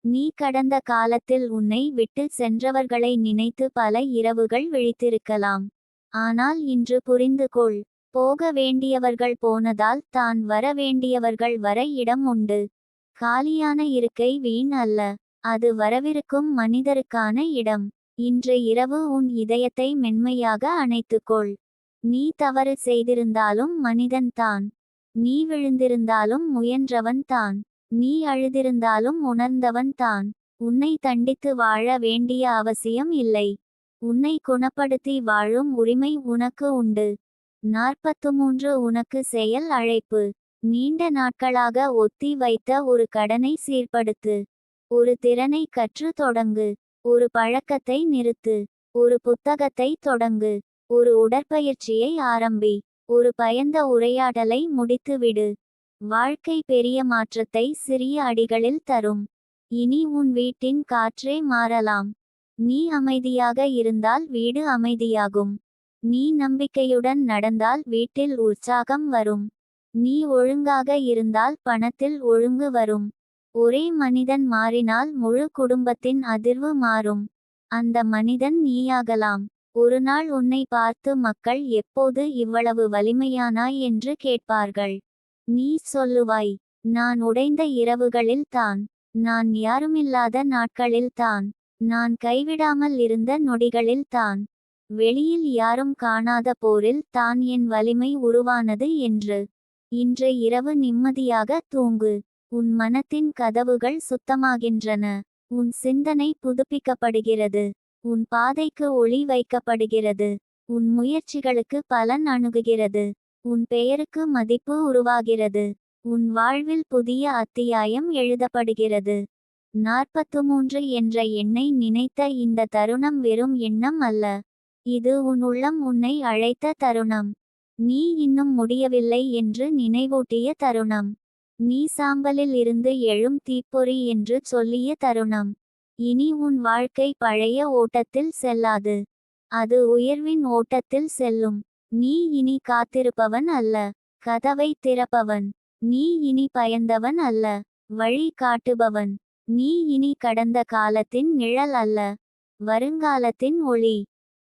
நீ கடந்த காலத்தில் உன்னை விட்டு சென்றவர்களை நினைத்து பல இரவுகள் விழித்திருக்கலாம். ஆனால் இன்று புரிந்து கொள். போக வேண்டியவர்கள் போனதால் தான் வர வேண்டியவர்கள் வர இடம் உண்டு. காலியான இருக்கை வீண் அல்ல, அது வரவிருக்கும் மனிதருக்கான இடம். இன்று இரவு உன் இதயத்தை மென்மையாக அணைத்துக்கொள். நீ தவறு செய்திருந்தாலும் மனிதன் தான். நீ விழுந்திருந்தாலும் முயன்றவன் தான். நீ அழுதிருந்தாலும் உணர்ந்தவன் தான். உன்னை தண்டித்து வாழ வேண்டிய அவசியம் இல்லை. உன்னை குணப்படுத்தி வாழும் உரிமை உனக்கு உண்டு. 43 உனக்கு செயல் அழைப்பு. நீண்ட நாட்களாக ஒத்தி வைத்த ஒரு கடனை சீர்படுத்து. ஒரு திறனை கற்று தொடங்கு. ஒரு பழக்கத்தை நிறுத்து. ஒரு புத்தகத்தை தொடங்கு. ஒரு உடற்பயிற்சியை ஆரம்பி. ஒரு பயந்த உரையாடலை முடித்துவிடு. வாழ்க்கை பெரிய மாற்றத்தை சிறிய அடிகளில் தரும். இனி உன் வீட்டின் காற்றே மாறலாம். நீ அமைதியாக இருந்தால் வீடு அமைதியாகும். நீ நம்பிக்கையுடன் நடந்தால் வீட்டில் உற்சாகம் வரும். நீ ஒழுங்காக இருந்தால் பணத்தில் ஒழுங்கு வரும். ஒரே மனிதன் மாறினால் முழு குடும்பத்தின் அதிர்வு மாறும். அந்த மனிதன் நீயாகலாம். ஒரு நாள் உன்னை பார்த்து மக்கள் எப்போது இவ்வளவு வலிமையானாய் என்று கேட்பார்கள். நீ சொல்லுவாய், நான் உடைந்த இரவுகளில் தான். நான் யாருமில்லாத நாட்களில் தான். நான் கைவிடாமல் இருந்த நொடிகளில் தான். வெளியில் யாரும் காணாத போரில் தான் என் வலிமை உருவானது என்று. இன்று இரவு நிம்மதியாக தூங்கு. உன் மனத்தின் கதவுகள் சுத்தமாகின்றன. உன் சிந்தனை புதுப்பிக்கப்படுகிறது. உன் பாதைக்கு ஒளி வைக்கப்படுகிறது. உன் முயற்சிகளுக்கு பலன் அணுகுகிறது. உன் பெயருக்கு மதிப்பு உருவாகிறது. உன் வாழ்வில் புதிய அத்தியாயம் எழுதப்படுகிறது. 43 என்ற எண்ணை நினைத்த இந்த தருணம் வெறும் எண்ணம் அல்ல. இது உன் உள்ளம் உன்னை அழைத்த தருணம். நீ இன்னும் முடியவில்லை என்று நினைவூட்டிய தருணம். நீ சாம்பலில் இருந்து எழும் தீப்பொறி என்று சொல்லிய தருணம். இனி உன் வாழ்க்கை பழைய ஓட்டத்தில் செல்லாது. அது உயர்வின் ஓட்டத்தில் செல்லும். நீ இனி காத்திருப்பவன் அல்ல, கதவை திறப்பவன். நீ இனி பயந்தவன் அல்ல, வழி காட்டுபவன். நீ இனி கடந்த காலத்தின் நிழல் அல்ல, வருங்காலத்தின் ஒளி.